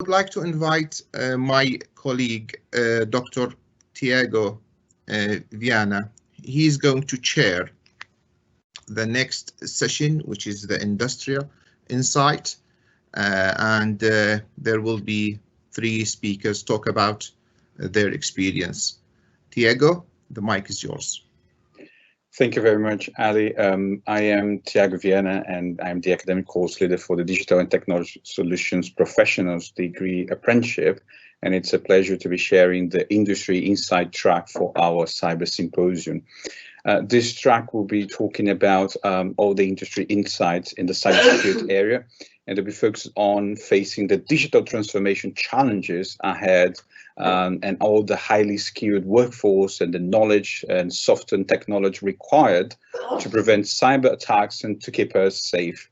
would like to invite my colleague, Dr. Tiago Viana. He's going to chair the next session, which is the Industrial Insight, and there will be 3 speakers talk about their experience. Tiago, the mic is yours. Thank you very much, Ali. I am Tiago Viana, and I'm the academic course leader for the Digital and Technology Solutions Professionals Degree Apprenticeship, and it's a pleasure to be sharing the Industry Insight track for our Cyber Symposium. This track will be talking about all the industry insights in the cybersecurity area, and to be focused on facing the digital transformation challenges ahead, and all the highly skilled workforce and the knowledge and software and technology required to prevent cyber attacks and to keep us safe.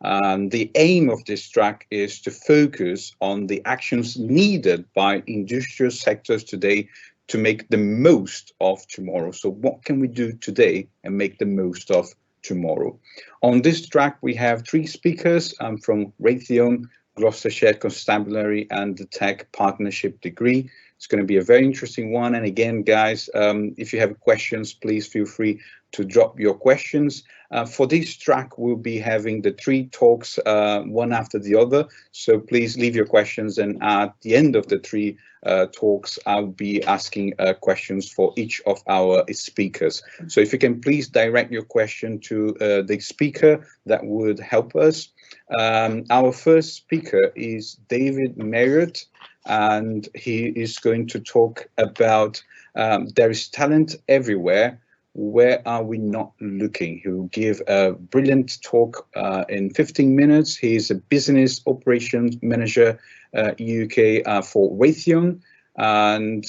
The aim of this track is to focus on the actions needed by industrial sectors today to make the most of tomorrow. So what can we do today and make the most of tomorrow? On this track, we have 3 speakers from Raytheon, Gloucestershire Constabulary, and the Tech Partnership degree. It's going to be a very interesting one. And again, guys, if you have questions, please feel free to drop your questions. For this track, we'll be having the 3 talks, one after the other. So please leave your questions, and at the end of the 3 talks, I'll be asking questions for each of our speakers. So if you can please direct your question to the speaker, that would help us. Our first speaker is David Merritt, and he is going to talk about there is talent everywhere. Where are we not looking? He will give a brilliant talk in 15 minutes. He is a business operations manager UK for Raytheon, and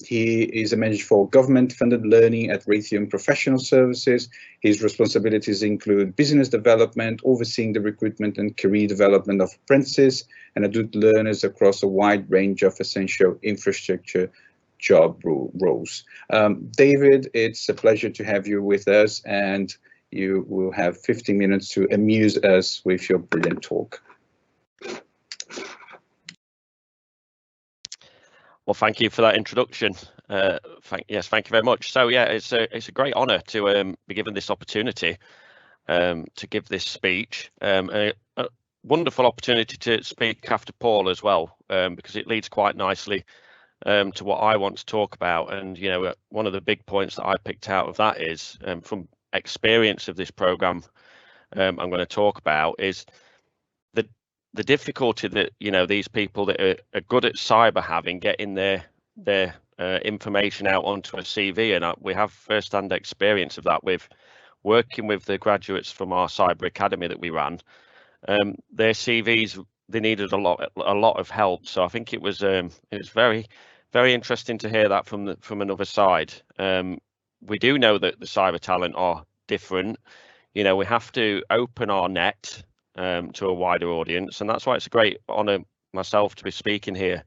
he is a manager for government-funded learning at Raytheon Professional Services. His responsibilities include business development, overseeing the recruitment and career development of apprentices and adult learners across a wide range of essential infrastructure job roles. David, it's a pleasure to have you with us, and you will have 15 minutes to amuse us with your brilliant talk. Well, thank you for that introduction. Thank you very much. So yeah, it's a great honour to be given this opportunity to give this speech. A wonderful opportunity to speak after Paul as well, because it leads quite nicely to what I want to talk about. And you know, one of the big points that I picked out of that is from experience of this programme I'm going to talk about is the difficulty that, you know, these people that are good at cyber have in getting their information out onto a CV. And we have first-hand experience of that with working with the graduates from our cyber academy that we ran. Their CVs, they needed a lot of help. So I think it was very, very interesting to hear that from another side. We do know that the cyber talent are different. You know, we have to open our net to a wider audience, and that's why it's a great honour myself to be speaking here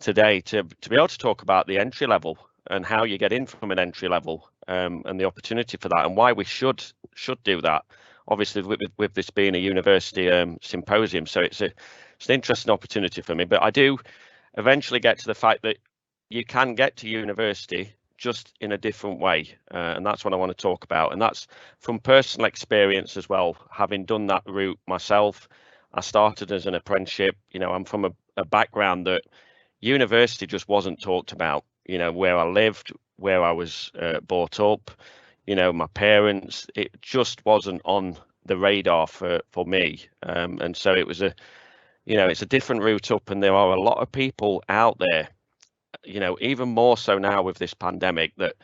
today to be able to talk about the entry level and how you get in from an entry level, and the opportunity for that, and why we should do that. Obviously, with this being a university symposium, so it's an interesting opportunity for me. But I do eventually get to the fact that you can get to university just in a different way, and that's what I want to talk about, and that's from personal experience as well, having done that route myself. I started as an apprenticeship. You know, I'm from a background that university just wasn't talked about. You know, where I lived, where I was brought up, you know, my parents, it just wasn't on the radar for me, and so it was it's a different route up, and there are a lot of people out there, you know, even more so now with this pandemic, that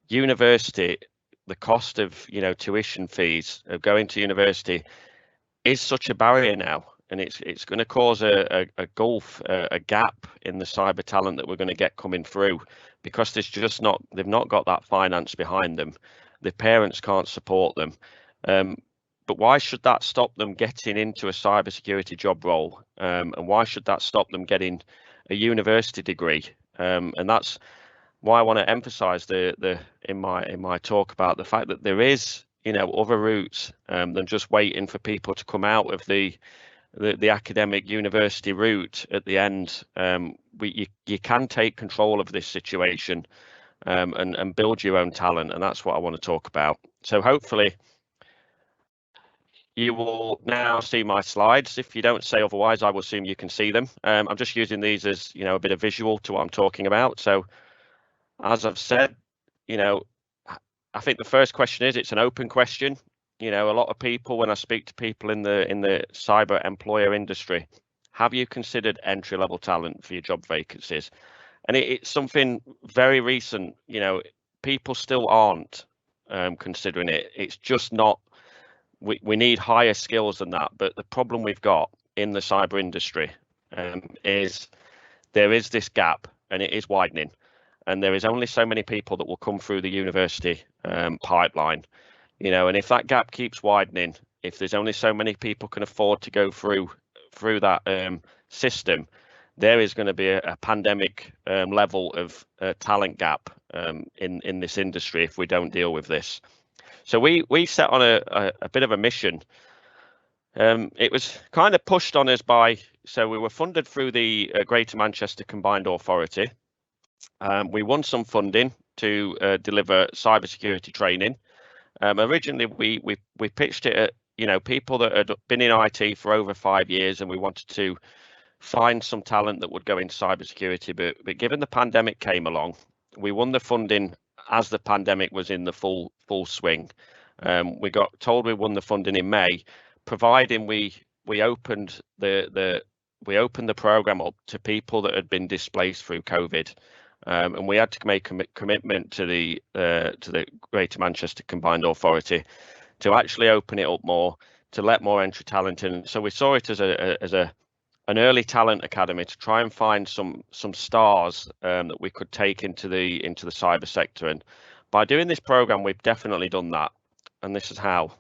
university, the cost of, you know, tuition fees of going to university is such a barrier now, and it's going to cause a gulf, a gap in the cyber talent that we're going to get coming through, because they've not got that finance behind them. The parents can't support them, but why should that stop them getting into a cybersecurity job role, and why should that stop them getting a university degree? And that's why I want to emphasize in my talk about the fact that there is, you know, other routes than just waiting for people to come out of the the academic university route at the end, you can take control of this situation and build your own talent, and that's what I want to talk about. So hopefully you will now see my slides. If you don't say otherwise, I will assume you can see them. I'm just using these as, you know, a bit of visual to what I'm talking about. So as I've said, you know, I think the first question is, it's an open question. You know, a lot of people, when I speak to people in the cyber employer industry, have you considered entry-level talent for your job vacancies? And it's something very recent. You know, people still aren't considering it. It's just not. We need higher skills than that. But the problem we've got in the cyber industry is there is this gap, and it is widening. And there is only so many people that will come through the university pipeline, you know, and if that gap keeps widening, if there's only so many people can afford to go through that system, there is going to be a pandemic level of talent gap in this industry if we don't deal with this. So we set on a bit of a mission. It was kind of pushed on us so we were funded through the Greater Manchester Combined Authority. We won some funding to deliver cybersecurity training. Originally, we pitched it at, you know, people that had been in IT for over 5 years, and we wanted to find some talent that would go into cybersecurity. But given the pandemic came along, we won the funding as the pandemic was in the full swing. We got told we won the funding in May, providing we opened the program up to people that had been displaced through COVID. And we had to make a commitment to the Greater Manchester Combined Authority to actually open it up more, to let more entry talent in. So we saw it as an early talent academy to try and find some stars that we could take into the cyber sector. And by doing this program, we've definitely done that. And this is how.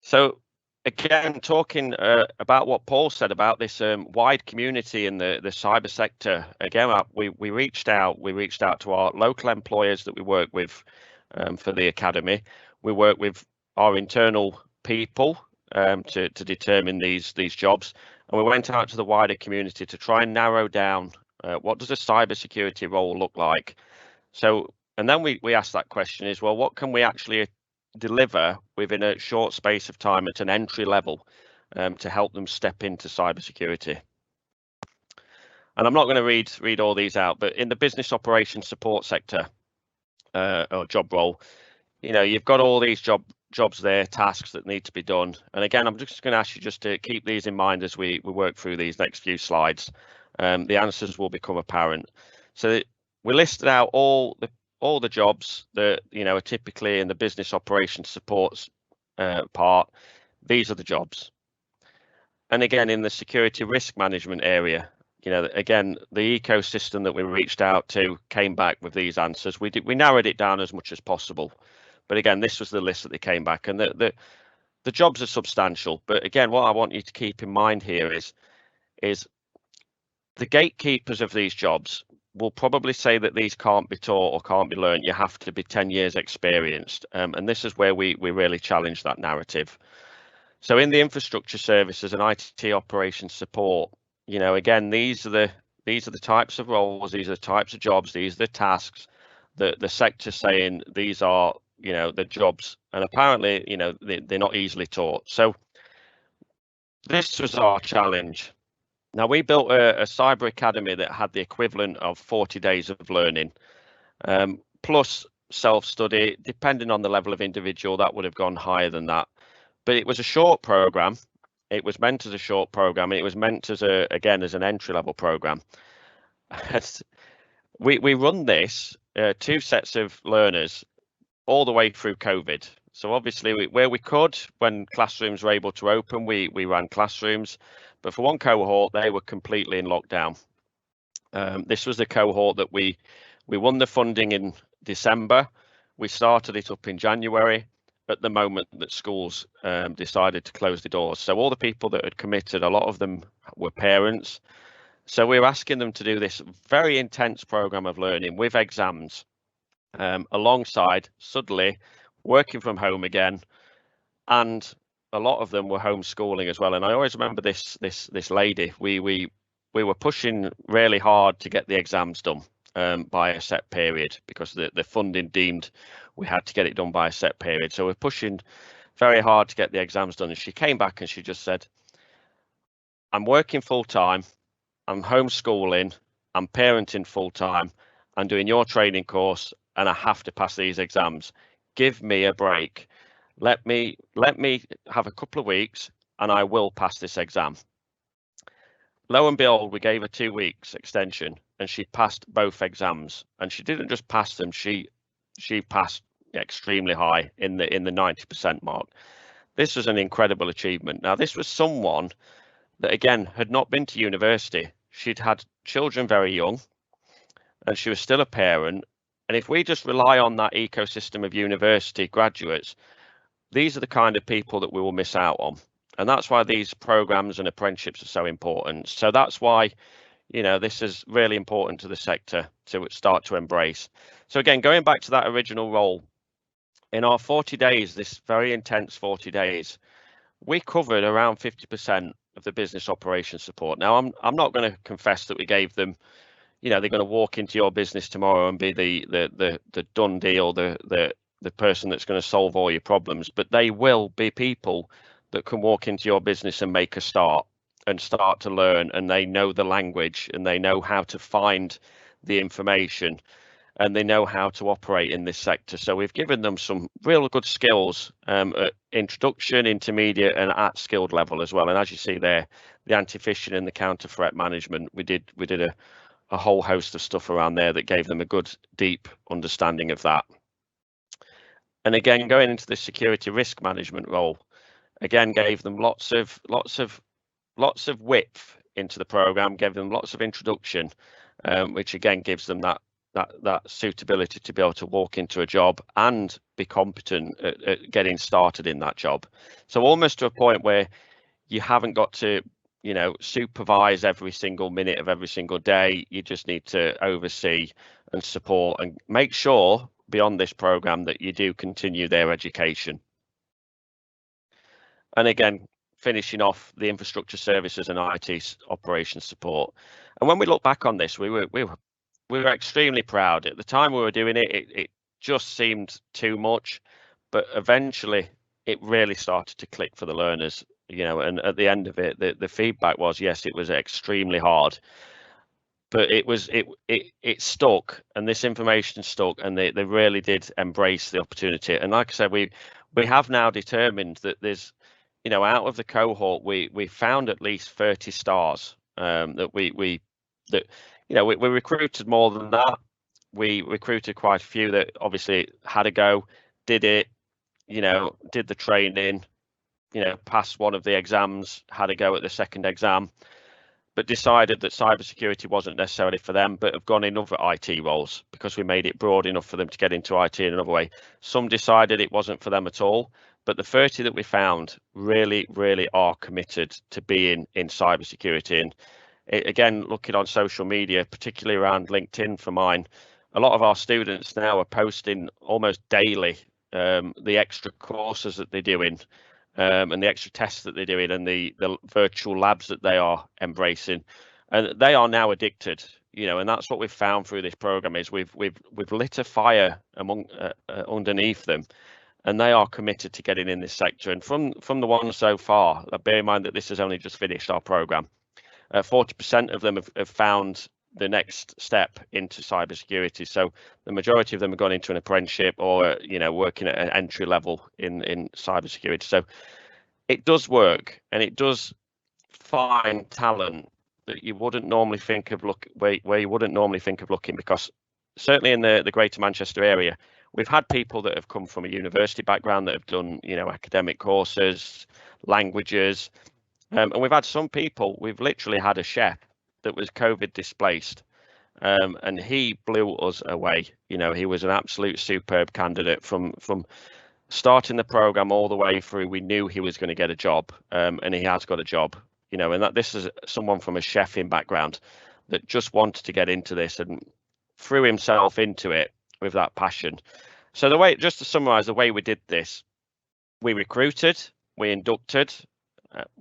So again, talking about what Paul said about this wide community in the cyber sector. Again, we reached out to our local employers that we work with for the academy. We work with our internal people to determine these jobs, and we went out to the wider community to try and narrow down what does a cybersecurity role look like. So, and then we asked that question is, well, what can we actually deliver within a short space of time at an entry level to help them step into cybersecurity. And I'm not going to read all these out, but in the business operations support sector or job role, you know, you've got all these jobs there, tasks that need to be done. And again, I'm just going to ask you just to keep these in mind as we work through these next few slides. The answers will become apparent. So we listed out all the jobs that, you know, are typically in the business operations supports part. These are the jobs. And again, in the security risk management area, you know, again, the ecosystem that we reached out to came back with these answers. We narrowed it down as much as possible. But again, this was the list that they came back, and the jobs are substantial. But again, what I want you to keep in mind here is the gatekeepers of these jobs will probably say that these can't be taught or can't be learned. You have to be 10 years experienced. And this is where we really challenge that narrative. So in the infrastructure services and IT operations support, you know, again, these are the types of roles, these are the types of jobs, these are the tasks that the sector saying these are, you know, the jobs. And apparently, you know, they're not easily taught. So this was our challenge. Now, we built a cyber academy that had the equivalent of 40 days of learning, plus self-study. Depending on the level of individual, that would have gone higher than that. But it was a short program. It was meant as a short program. And it was meant as as an entry-level program. We run this 2 sets of learners all the way through COVID. So obviously, where we could, when classrooms were able to open, we ran classrooms. But for one cohort, they were completely in lockdown. This was the cohort that we won the funding in December. We started it up in January at the moment that schools decided to close the doors. So all the people that had committed, a lot of them were parents. So we were asking them to do this very intense program of learning with exams, alongside suddenly working from home again, and a lot of them were homeschooling as well. And I always remember this lady. We were pushing really hard to get the exams done by a set period, because the funding deemed we had to get it done by a set period. So we're pushing very hard to get the exams done. And she came back and she just said, I'm working full time, I'm homeschooling, I'm parenting full time, I'm doing your training course, and I have to pass these exams. Give me a break. Let me have a couple of weeks and I will pass this exam. Lo and behold, we gave her 2 weeks extension and she passed both exams. And she didn't just pass them, she passed extremely high in the 90% mark. This was an incredible achievement. Now, this was someone that, again, had not been to university. She'd had children very young and she was still a parent. And if we just rely on that ecosystem of university graduates, these are the kind of people that we will miss out on. And that's why these programs and apprenticeships are so important. So that's why, this is really important to the sector to start to embrace. So again, going back to that original role, in our 40 days, this very intense 40 days, we covered around 50% of the business operations support. Now, I'm not going to confess that we gave them, they're going to walk into your business tomorrow and be the done deal, the person that's going to solve all your problems, but they will be people that can walk into your business and make a start to learn, and they know the language and they know how to find the information and they know how to operate in this sector. So we've given them some real good skills at introduction, intermediate and at skilled level as well. And as you see there, the anti-phishing and the counter threat management, we did a whole host of stuff around there that gave them a good deep understanding of that. And again, going into the security risk management role, again, gave them lots of width into the program, gave them lots of introduction, which again gives them that suitability to be able to walk into a job and be competent at getting started in that job. So almost to a point where you haven't got to, supervise every single minute of every single day. You just need to oversee and support and make sure beyond this program that you do continue their education. And again, finishing off the infrastructure services and IT operations support. And when we look back on this, we were extremely proud. At the time we were doing it, it just seemed too much, but eventually it really started to click for the learners, and at the end of it, the feedback was, yes, it was extremely hard, but it stuck, and this information stuck, and they really did embrace the opportunity. And like I said, we have now determined that there's, out of the cohort, we found at least 30 stars that we recruited more than that. We recruited quite a few that obviously had a go, did it, did the training, passed one of the exams, had a go at the second exam, but decided that cybersecurity wasn't necessarily for them, but have gone in other IT roles because we made it broad enough for them to get into IT in another way. Some decided it wasn't for them at all, but the 30 that we found really, really are committed to being in cybersecurity. And again, looking on social media, particularly around LinkedIn for mine, a lot of our students now are posting almost daily the extra courses that they're doing and the extra tests that they're doing and the virtual labs that they are embracing. And they are now addicted, and that's what we've found through this program is we've lit a fire underneath them, and they are committed to getting in this sector. And from the ones so far, bear in mind that this has only just finished our program, 40% of them have found the next step into cybersecurity. So the majority of them have gone into an apprenticeship or, working at an entry level in cybersecurity. So it does work, and it does find talent that you wouldn't normally think of where you wouldn't normally think of looking, because certainly in the Greater Manchester area, we've had people that have come from a university background that have done, academic courses, languages, and we've had some people, we've literally had a chef that was COVID displaced, and he blew us away. He was an absolute superb candidate from starting the program all the way through. We knew he was going to get a job, and he has got a job, and that this is someone from a chefing background that just wanted to get into this and threw himself into it with that passion. So just to summarize the way we did this, we recruited, we inducted,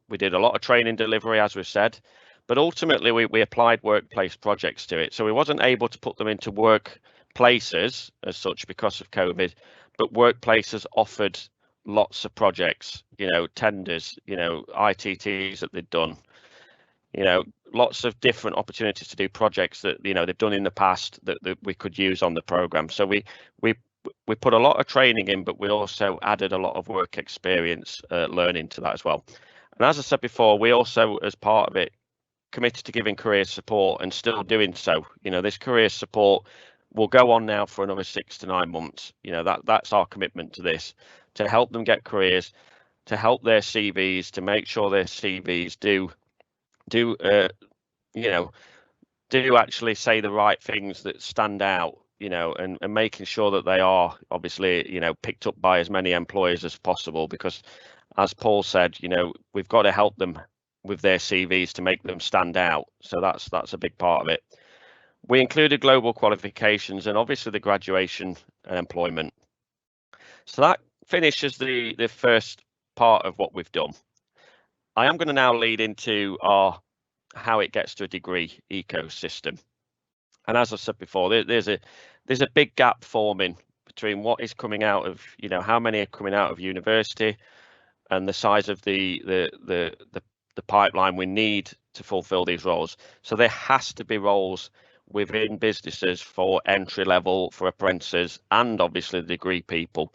we did a lot of training delivery, as we've said, but ultimately we applied workplace projects to it. So we wasn't able to put them into workplaces as such because of COVID, but workplaces offered lots of projects, you know, tenders, you know, ITTs that they'd done, you know, lots of different opportunities to do projects that, you know, they've done in the past that we could use on the program. So we put a lot of training in, but we also added a lot of work experience learning to that as well. And as I said before, we also, as part of it, committed to giving career support and still doing so. You know, this career support will go on now for another 6 to 9 months. You know, that's our commitment to this, to help them get careers, to help their CVs, to make sure their CVs do actually say the right things that stand out, you know, and making sure that they are obviously, you know, picked up by as many employers as possible, because as Paul said, you know, we've got to help them with their CVs to make them stand out. So that's a big part of it. We included global qualifications and obviously the graduation and employment. So that finishes the first part of what we've done. I am going to now lead into how it gets to a degree ecosystem. And as I said before, there's a big gap forming between what is coming out of, you know, how many are coming out of university and the size of the pipeline we need to fulfill these roles. So there has to be roles within businesses for entry level, for apprentices, and obviously the degree people.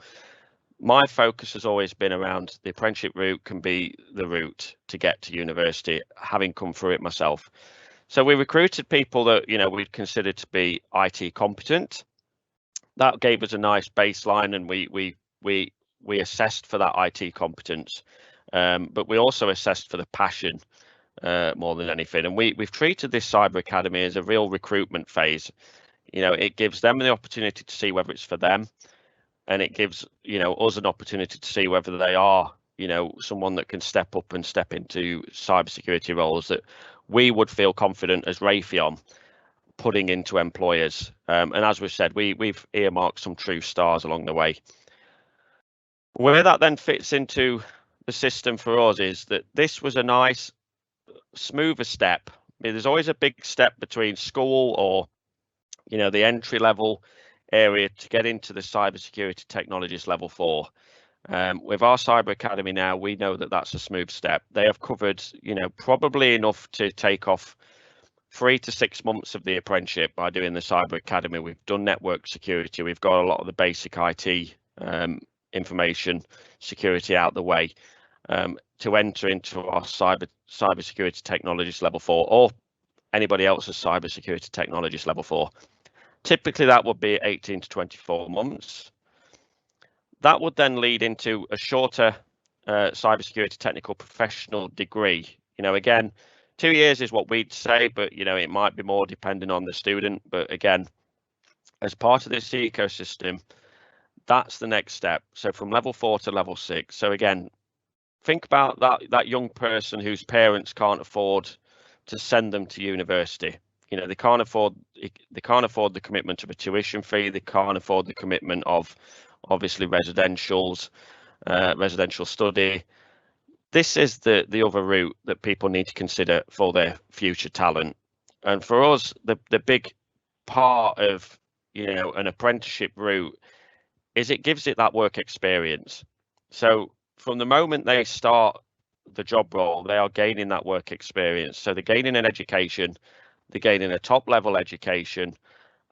My focus has always been around the apprenticeship route can be the route to get to university, having come through it myself. So we recruited people that, you know, we'd considered to be IT competent. That gave us a nice baseline, and we assessed for that IT competence, but we also assessed for the passion more than anything. And we've treated this Cyber Academy as a real recruitment phase. You know, it gives them the opportunity to see whether it's for them, and it gives, you know, us an opportunity to see whether they are, you know, someone that can step up and step into cybersecurity roles that we would feel confident as Raytheon putting into employers. And as we've said, we've earmarked some true stars along the way. Where that then fits into the system for us is that this was a nice, smoother step. I mean, there's always a big step between school or, you know, the entry level area to get into the cybersecurity technologist level 4. With our Cyber Academy now, we know that that's a smooth step. They have covered, you know, probably enough to take off 3 to 6 months of the apprenticeship by doing the Cyber Academy. We've done network security. We've got a lot of the basic IT information security out the way to enter into our cybersecurity technologist level 4 or anybody else's cybersecurity technologist level 4. Typically, that would be 18 to 24 months. That would then lead into a shorter cybersecurity technical professional degree. You know, again, 2 years is what we'd say, but, you know, it might be more depending on the student. But again, as part of this ecosystem, that's the next step. So from level 4 to level 6. So again, think about that young person whose parents can't afford to send them to university. You know, they can't afford the commitment of a tuition fee. They can't afford the commitment of obviously residential study. This is the other route that people need to consider for their future talent. And for us, the big part of, you know, an apprenticeship route is it gives it that work experience. So from the moment they start the job role, they are gaining that work experience. So they're gaining an education, they're gaining a top level education,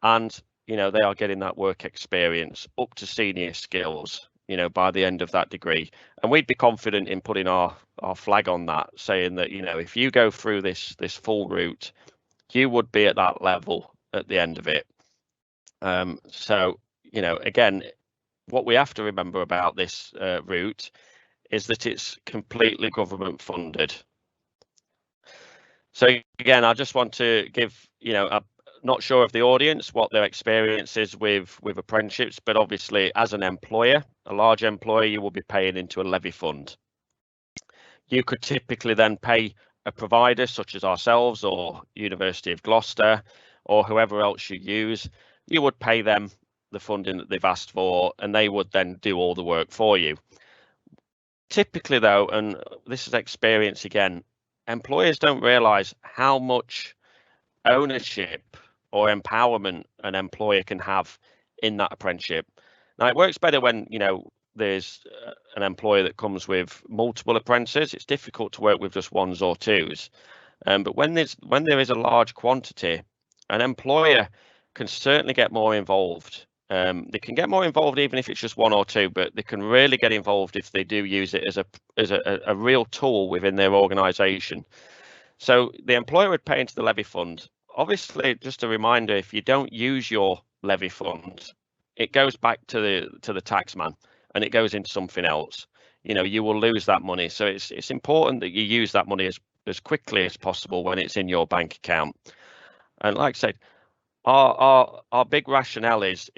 and, you know, they are getting that work experience up to senior skills, you know, by the end of that degree. And we'd be confident in putting our flag on that, saying that, you know, if you go through this full route, you would be at that level at the end of it. So, you know, again, what we have to remember about this route is that it's completely government funded. So again, I just want to give, you know, I'm not sure of the audience what their experience is with apprenticeships, but obviously as an employer, a large employer, you will be paying into a levy fund. You could typically then pay a provider such as ourselves or University of Gloucester or whoever else you use. You would pay them the funding that they've asked for, and they would then do all the work for you. Typically though, and this is experience again, employers don't realise how much ownership or empowerment an employer can have in that apprenticeship. Now, it works better when, you know, there's an employer that comes with multiple apprentices. It's difficult to work with just ones or twos. But when there is a large quantity, an employer can certainly get more involved. They can get more involved even if it's just one or two, but they can really get involved if they do use it as a real tool within their organisation. So the employer would pay into the levy fund. Obviously, just a reminder, if you don't use your levy fund, it goes back to the taxman and it goes into something else. You know, you will lose that money. So it's important that you use that money as quickly as possible when it's in your bank account. And like I said, our big rationale is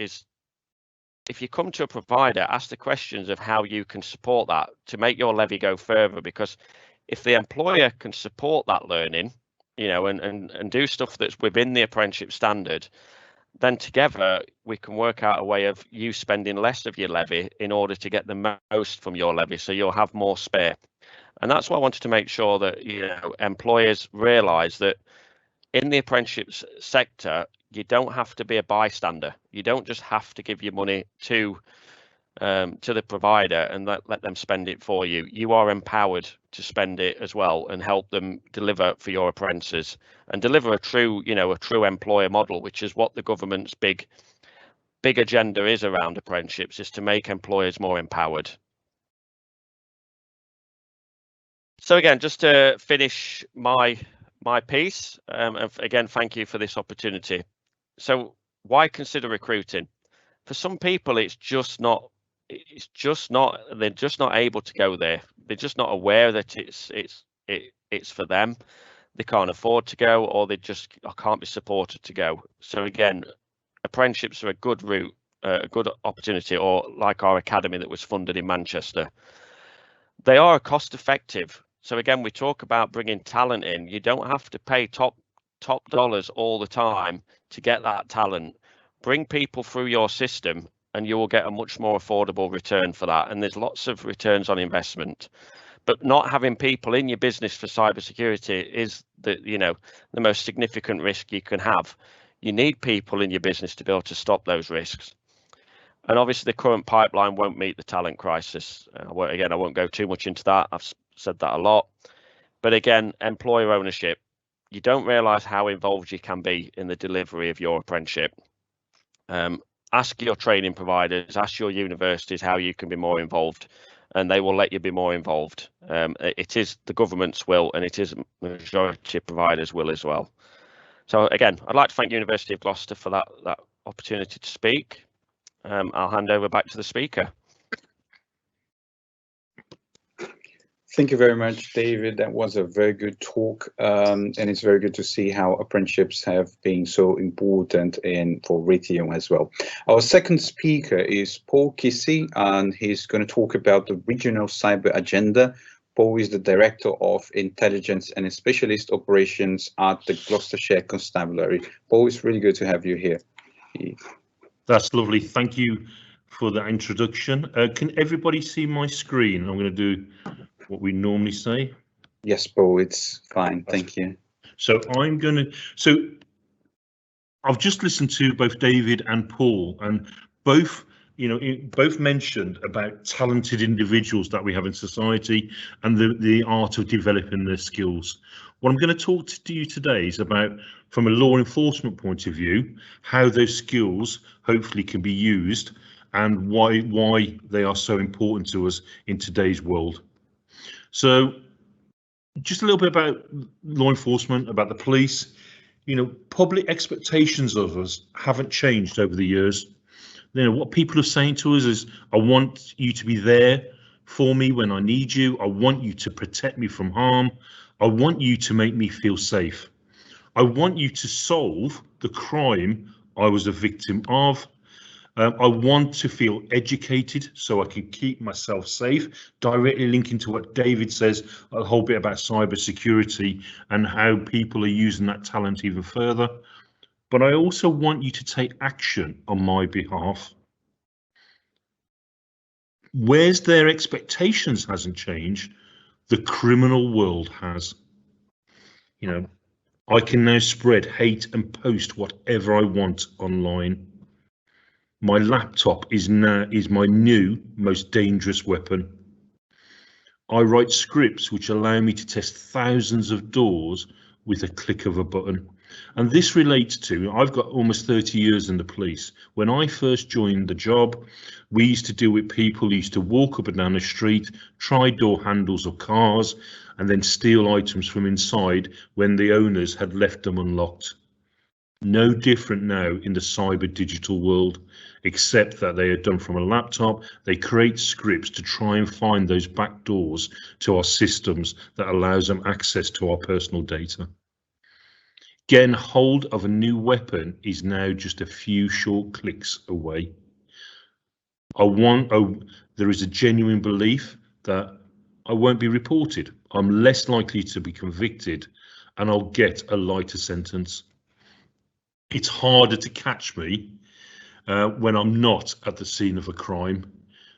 if you come to a provider, ask the questions of how you can support that to make your levy go further, because if the employer can support that learning, you know, and do stuff that's within the apprenticeship standard, then together we can work out a way of you spending less of your levy in order to get the most from your levy, so you'll have more spare. And that's why I wanted to make sure that, you know, employers realise that in the apprenticeship sector, you don't have to be a bystander. You don't just have to give your money to the provider and let them spend it for you. You are empowered to spend it as well and help them deliver for your apprentices and deliver a true, you know, a true employer model, which is what the government's big agenda is around apprenticeships, is to make employers more empowered. So again, just to finish my piece, and again, thank you for this opportunity. So why consider recruiting? For some people, they're just not able to go there. They're just not aware that it's for them. They can't afford to go, or they just can't be supported to go. So again, apprenticeships are a good route, a good opportunity, or like our academy that was funded in Manchester. They are cost effective. So again, we talk about bringing talent in. You don't have to pay top dollars all the time to get that talent. Bring people through your system and you will get a much more affordable return for that. And there's lots of returns on investment. But not having people in your business for cybersecurity is the most significant risk you can have. You need people in your business to be able to stop those risks. And obviously the current pipeline won't meet the talent crisis. I won't go too much into that. I've said that a lot. But again, employer ownership. You don't realise how involved you can be in the delivery of your apprenticeship. Ask your training providers, ask your universities how you can be more involved, and they will let you be more involved. It is the government's will, and it is majority of providers' will as well. So again, I'd like to thank University of Gloucester for that opportunity to speak. I'll hand over back to the speaker. Thank you very much, David. That was a very good talk, and it's very good to see how apprenticeships have been so important for Raytheon as well. Our second speaker is Paul Keasey, and he's going to talk about the regional cyber agenda. Paul is the Director of Intelligence and Specialist Operations at the Gloucestershire Constabulary. Paul, it's really good to have you here. That's lovely. Thank you for the introduction. Can everybody see my screen? I'm going to do what we normally say. Yes, Paul, it's fine. Thank you. So I've just listened to both David and Paul, and both mentioned about talented individuals that we have in society and the art of developing their skills. What I'm going to talk to you today is about, from a law enforcement point of view, how those skills hopefully can be used and why they are so important to us in today's world. So just a little bit about law enforcement, about the police. You know, public expectations of us haven't changed over the years. You know, what people are saying to us is, I want you to be there for me when I need you. I want you to protect me from harm. I want you to make me feel safe. I want you to solve the crime I was a victim of. I want to feel educated so I can keep myself safe, directly linking to what David says, a whole bit about cybersecurity and how people are using that talent even further. But I also want you to take action on my behalf. Whereas their expectations hasn't changed, the criminal world has. You know, I can now spread hate and post whatever I want online. My laptop is my new most dangerous weapon. I write scripts which allow me to test thousands of doors with a click of a button. And this relates to, I've got almost 30 years in the police. When I first joined the job, we used to deal with people who used to walk up and down the street, try door handles of cars, and then steal items from inside when the owners had left them unlocked. No different now in the cyber digital world, except that they are done from a laptop. They create scripts to try and find those back doors to our systems that allows them access to our personal data. Getting hold of a new weapon is now just a few short clicks away. There is a genuine belief that I won't be reported. I'm less likely to be convicted, and I'll get a lighter sentence. It's harder to catch me when I'm not at the scene of a crime.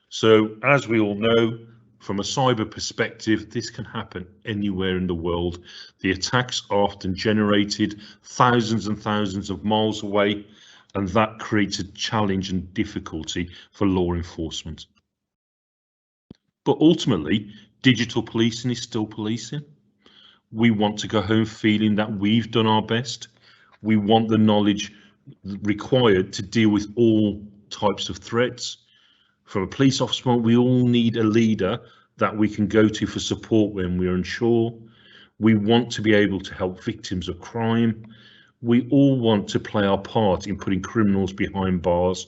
So, as we all know, from a cyber perspective, this can happen anywhere in the world. The attacks are often generated thousands and thousands of miles away, and that creates a challenge and difficulty for law enforcement. But ultimately, digital policing is still policing. We want to go home feeling that we've done our best. We want the knowledge required to deal with all types of threats. From a police officer, we all need a leader that we can go to for support when we're unsure. We want to be able to help victims of crime. We all want to play our part in putting criminals behind bars,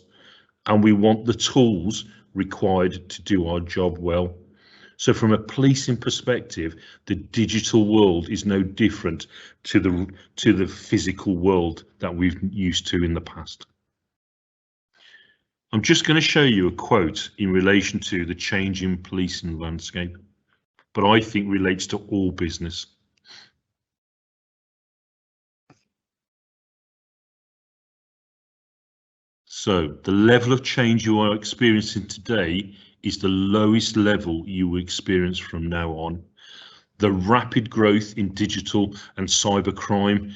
and we want the tools required to do our job well. So from a policing perspective, the digital world is no different to the physical world that we've used to in the past. I'm just going to show you a quote in relation to the changing policing landscape, but I think relates to all business. So the level of change you are experiencing today is the lowest level you will experience from now on. The rapid growth in digital and cyber crime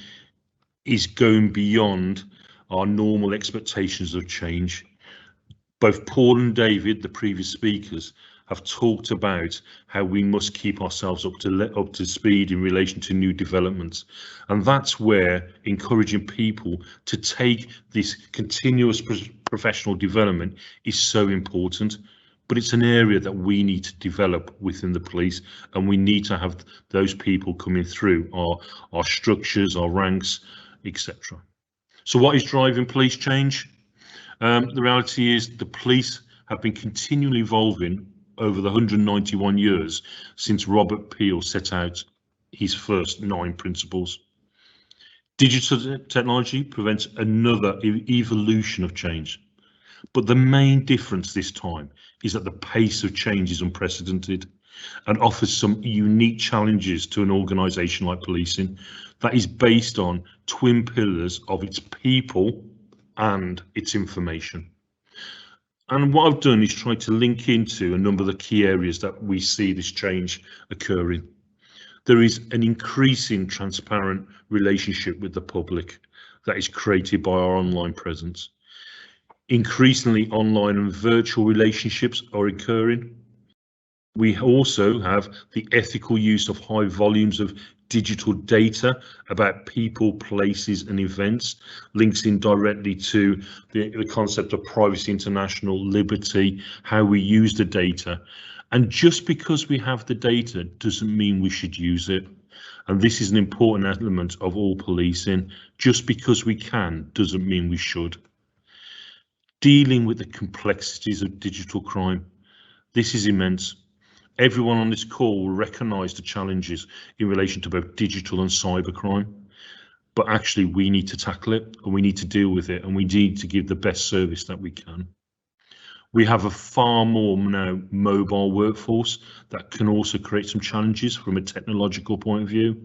is going beyond our normal expectations of change. Both Paul and David, the previous speakers, have talked about how we must keep ourselves up to speed in relation to new developments. And that's where encouraging people to take this continuous professional development is so important. But it's an area that we need to develop within the police, and we need to have those people coming through our structures, our ranks, etc. So what is driving police change? The reality is the police have been continually evolving over the 191 years since Robert Peel set out his first 9 principles. Digital technology prevents another evolution of change. But the main difference this time is that the pace of change is unprecedented and offers some unique challenges to an organisation like policing that is based on twin pillars of its people and its information. And what I've done is try to link into a number of the key areas that we see this change occurring. There is an increasing transparent relationship with the public that is created by our online presence. Increasingly online and virtual relationships are occurring. We also have the ethical use of high volumes of digital data about people, places and events, links in directly to the concept of privacy, international liberty, how we use the data. And just because we have the data doesn't mean we should use it. And this is an important element of all policing. Just because we can doesn't mean we should. Dealing with the complexities of digital crime. This is immense. Everyone on this call will recognise the challenges in relation to both digital and cyber crime, but actually we need to tackle it and we need to deal with it and we need to give the best service that we can. We have a far more now mobile workforce that can also create some challenges from a technological point of view,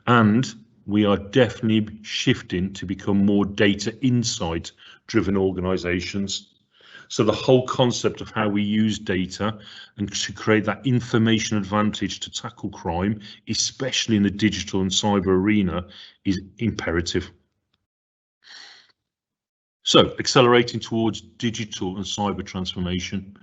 and we are definitely shifting to become more data insight driven organisations. So the whole concept of how we use data and to create that information advantage to tackle crime, especially in the digital and cyber arena, is imperative. So accelerating towards digital and cyber transformation.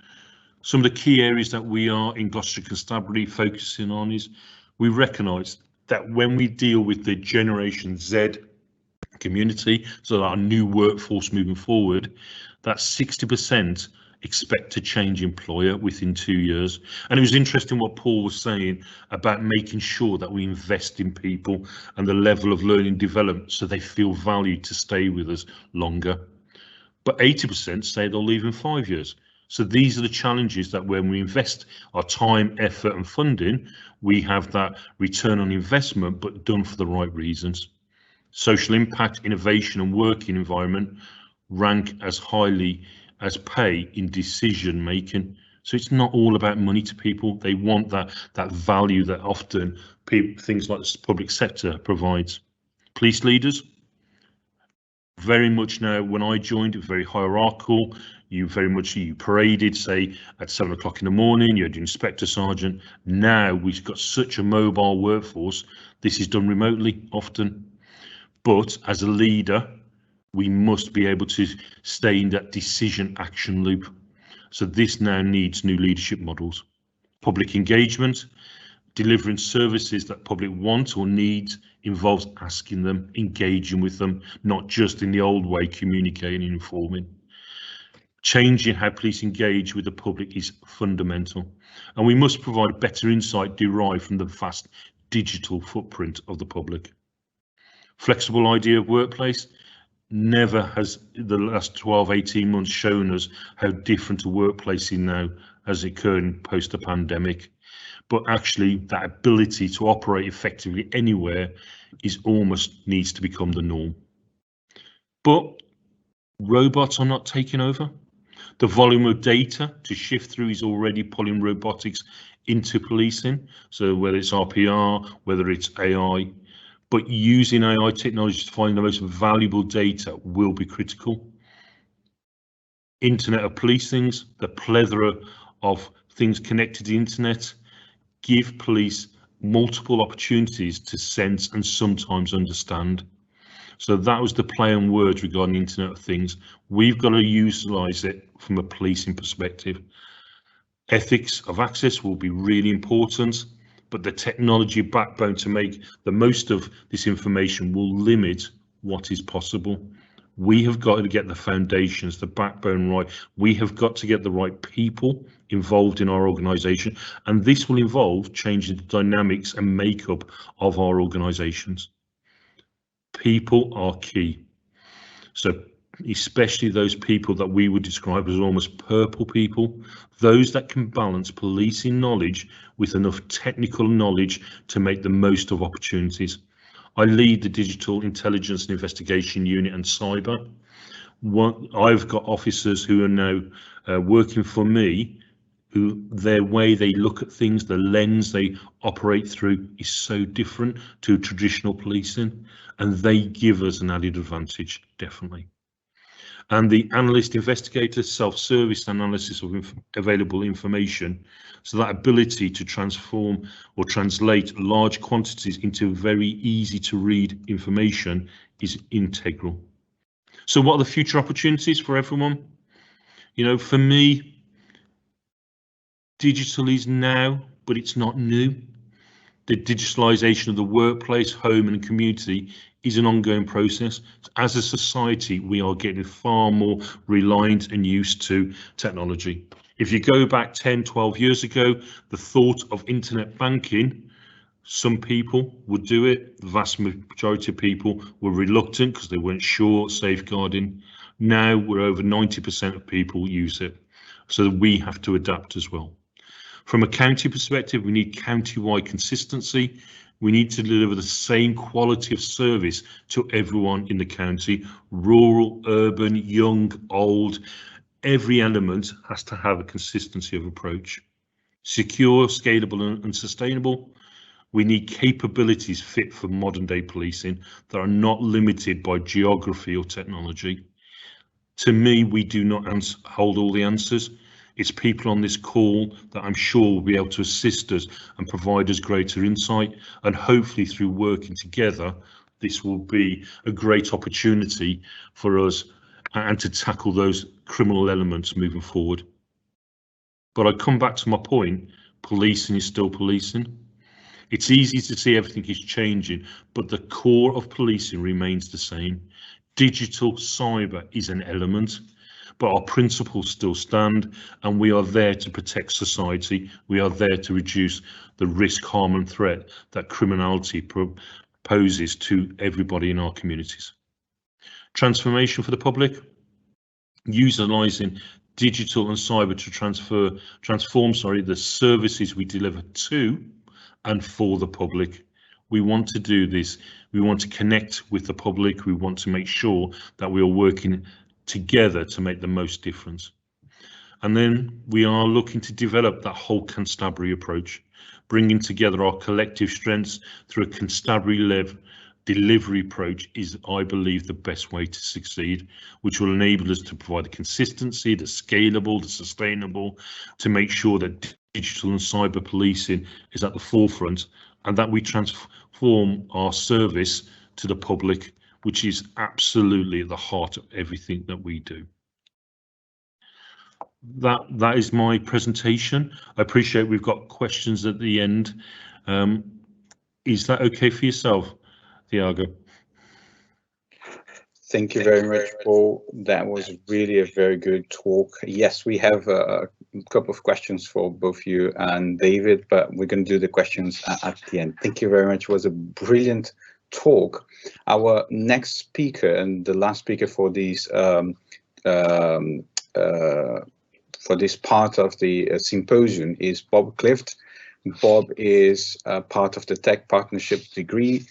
Some of the key areas that we are in Gloucestershire Constabulary focusing on is we recognise that when we deal with the Generation Z community, so our new workforce moving forward, that 60% expect to change employer within 2 years. And it was interesting what Paul was saying about making sure that we invest in people and the level of learning and development so they feel valued to stay with us longer. But 80% say they'll leave in 5 years. So these are the challenges that when we invest our time, effort and funding, we have that return on investment, but done for the right reasons. Social impact, innovation and working environment rank as highly as pay in decision making. So it's not all about money to people. They want that value that often things like the public sector provides. Police leaders, very much now, when I joined, it was very hierarchical. You paraded, say, at 7 o'clock in the morning, you had your inspector sergeant. Now we've got such a mobile workforce, this is done remotely often. But as a leader, we must be able to stay in that decision action loop. So this now needs new leadership models. Public engagement, delivering services that public want or needs involves asking them, engaging with them, not just in the old way, communicating and informing. Changing how police engage with the public is fundamental, and we must provide better insight derived from the vast digital footprint of the public. Flexible idea of workplace. Never has the last 12-18 months shown us how different a workplace is now has occurred post the pandemic. But actually that ability to operate effectively anywhere is almost needs to become the norm. But robots are not taking over. The volume of data to shift through is already pulling robotics into policing. So whether it's RPR, whether it's AI, but using AI technology to find the most valuable data will be critical. Internet of police things, the plethora of things connected to the internet, give police multiple opportunities to sense and sometimes understand. So that was the play on words regarding Internet of Things. We've got to utilise it from a policing perspective. Ethics of access will be really important, but the technology backbone to make the most of this information will limit what is possible. We have got to get the foundations, the backbone right. We have got to get the right people involved in our organisation, and this will involve changing the dynamics and makeup of our organisations. People are key. So especially those people that we would describe as almost purple people, those that can balance policing knowledge with enough technical knowledge to make the most of opportunities. I lead the Digital Intelligence and Investigation Unit and Cyber. I've got officers who are now working for me, who their way they look at things, the lens they operate through is so different to traditional policing, and they give us an added advantage, definitely. And the analyst investigator, self-service analysis of available information. So that ability to transform or translate large quantities into very easy to read information is integral. So what are the future opportunities for everyone? You know, for me, digital is now, but it's not new. The digitalisation of the workplace, home and community is an ongoing process. As a society, we are getting far more reliant and used to technology. If you go back 10, 12 years ago, the thought of internet banking, some people would do it. The vast majority of people were reluctant because they weren't sure safeguarding. Now we're over 90% of people use it. So we have to adapt as well. From a county perspective, we need county-wide consistency. We need to deliver the same quality of service to everyone in the county, rural, urban, young, old. Every element has to have a consistency of approach. Secure, scalable and sustainable. We need capabilities fit for modern day policing that are not limited by geography or technology. To me, we do not hold all the answers. It's people on this call that I'm sure will be able to assist us and provide us greater insight, and hopefully through working together, this will be a great opportunity for us and to tackle those criminal elements moving forward. But I come back to my point, policing is still policing. It's easy to see everything is changing, but the core of policing remains the same. Digital cyber is an element, but our principles still stand, and we are there to protect society. We are there to reduce the risk, harm and threat that criminality poses to everybody in our communities. Transformation for the public, utilising digital and cyber to transform the services we deliver to and for the public. We want to do this. We want to connect with the public. We want to make sure that we are working together to make the most difference. And then we are looking to develop that whole constabulary approach, bringing together our collective strengths through a constabulary-led delivery approach is, I believe, the best way to succeed, which will enable us to provide the consistency, the scalable, the sustainable, to make sure that digital and cyber policing is at the forefront, and that we transform our service to the public, which is absolutely at the heart of everything that we do. That is my presentation. I appreciate we've got questions at the end. Is that okay for yourself, Thiago? Thank you very much, Paul. That was really a very good talk. Yes, we have a couple of questions for both you and David, but we're going to do the questions at the end. Thank you very much. It was a brilliant talk. Our next speaker and the last speaker for these for this part of the symposium is Bob Clift. Bob is part of the Tech Partnership degree.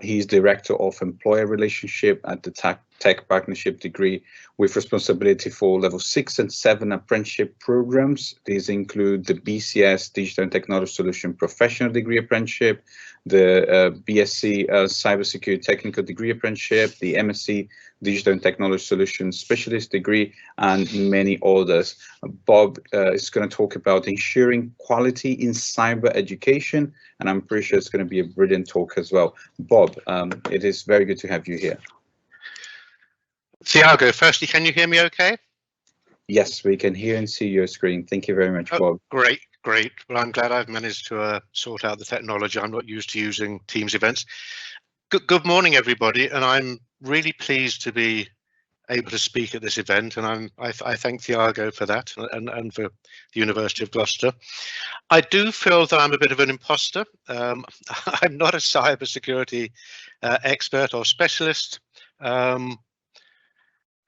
He's Director of Employer Relationship at the Tech Partnership degree, with responsibility for level 6 and 7 apprenticeship programs. These include the BCS Digital and Technology Solution Professional Degree Apprenticeship, the BSc Cybersecurity Technical Degree Apprenticeship, the MSc Digital and Technology Solutions Specialist Degree, and many others. Bob is going to talk about ensuring quality in cyber education, and I'm pretty sure it's going to be a brilliant talk as well. Bob, it is very good to have you here. Thiago, firstly, can you hear me okay? Yes, we can hear and see your screen. Thank you very much, Bob. Great, great. Well, I'm glad I've managed to sort out the technology. I'm not used to using Teams events. Good morning, everybody, and I'm really pleased to be able to speak at this event, and I thank Thiago for that and for the University of Gloucester. I do feel that I'm a bit of an imposter. I'm not a cybersecurity expert or specialist.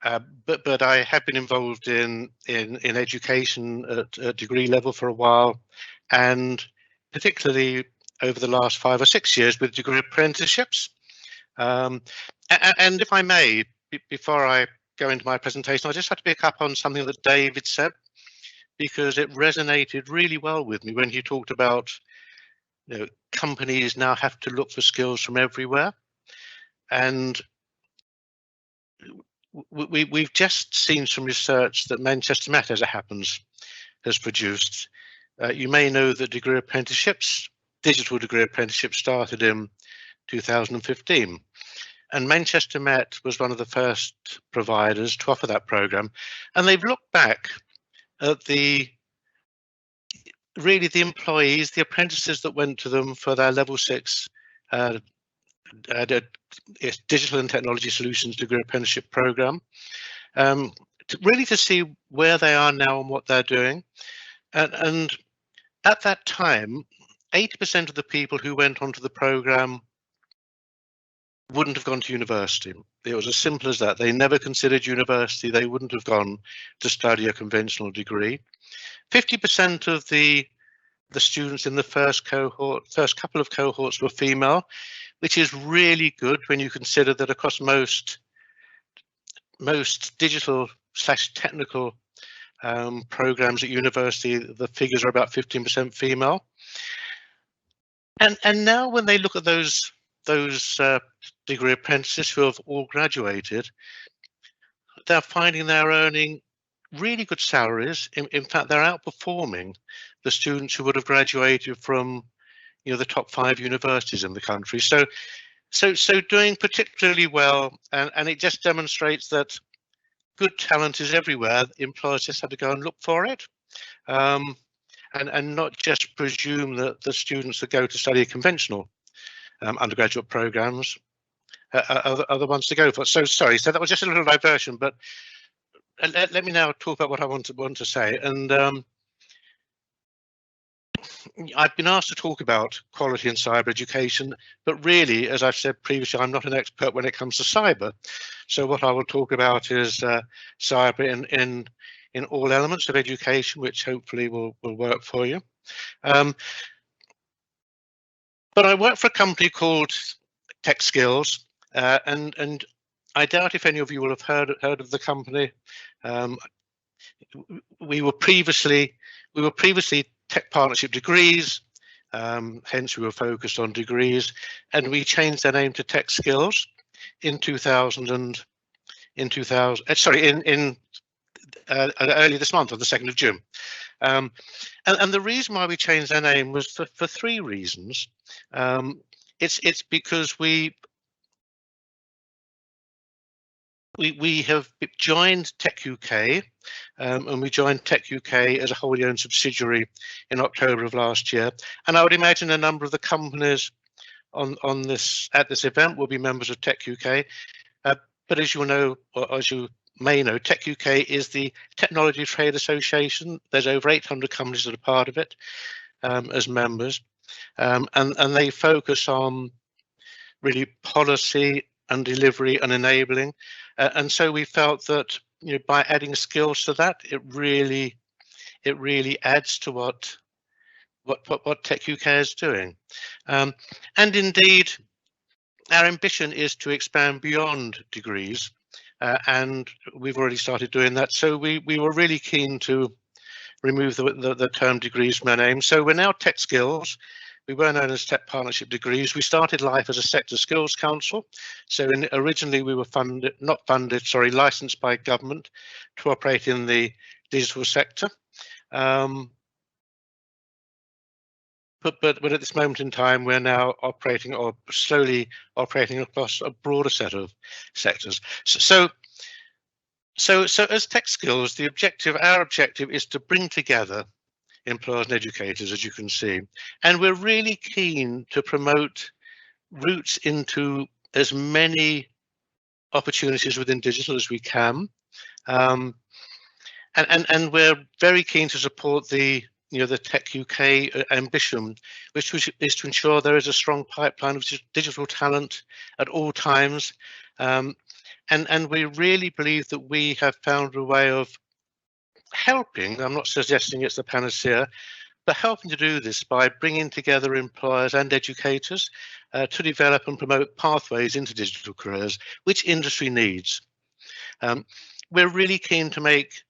But I have been involved in education at a degree level for a while, and particularly over the last 5 or 6 years with degree apprenticeships. And if I may, before I go into my presentation, I just have to pick up on something that David said, because it resonated really well with me when he talked about, you know, companies now have to look for skills from everywhere. And we've just seen some research that Manchester Met, as it happens, has produced. You may know that degree apprenticeships, digital degree apprenticeships, started in 2015. And Manchester Met was one of the first providers to offer that program. And they've looked back at the employees, the apprentices that went to them for their level 6 Digital and Technology Solutions degree apprenticeship program, to see where they are now and what they're doing. And at that time, 80% of the people who went onto the program wouldn't have gone to university. It was as simple as that. They never considered university. They wouldn't have gone to study a conventional degree. 50% of the students in the first couple of cohorts were female, which is really good when you consider that across most digital/technical programs at university, the figures are about 15% female. And now when they look at those degree apprentices who have all graduated, they're finding they're earning really good salaries. In fact, they're outperforming the students who would have graduated from, you know, the top 5 universities in the country. So doing particularly well, and it just demonstrates that good talent is everywhere. Employers just have to go and look for it, and not just presume that the students that go to study conventional undergraduate programs are the ones to go for. So sorry, so that was just a little diversion, but let me now talk about what I want to say. And I've been asked to talk about quality in cyber education, but really, as I've said previously, I'm not an expert when it comes to cyber. So what I will talk about is cyber in all elements of education, which hopefully will work for you. But I work for a company called Tech Skills, and I doubt if any of you will have heard of the company. We were previously Tech Partnership Degrees, hence we were focused on degrees, and we changed their name to Tech Skills in early this month, on the 2nd of June. And the reason why we changed their name was for 3 reasons. It's because we have joined Tech UK, and we joined Tech UK as a wholly owned subsidiary in October of last year. And I would imagine a number of the companies at this event will be members of Tech UK. But as you know, or as you may know, Tech UK is the Technology Trade Association. There's over 800 companies that are part of it as members, and they focus on really policy and delivery and enabling. And so we felt that, you know, by adding skills to that, it really adds to what Tech UK is doing. And indeed, our ambition is to expand beyond degrees, and we've already started doing that. So we were really keen to remove the term degrees from our name. So we're now Tech Skills. We were known as Tech Partnership Degrees. We started life as a sector skills council. So originally we were licensed by government to operate in the digital sector. But at this moment in time, we're now operating, or slowly operating, across a broader set of sectors. So as Tech Skills, our objective is to bring together employers and educators, as you can see, and we're really keen to promote routes into as many opportunities within digital as we can, and we're very keen to support the Tech UK ambition, which is to ensure there is a strong pipeline of digital talent at all times, and we really believe that we have found a way of helping. I'm not suggesting it's the panacea, but helping to do this by bringing together employers and educators to develop and promote pathways into digital careers, which industry needs. We're really keen to make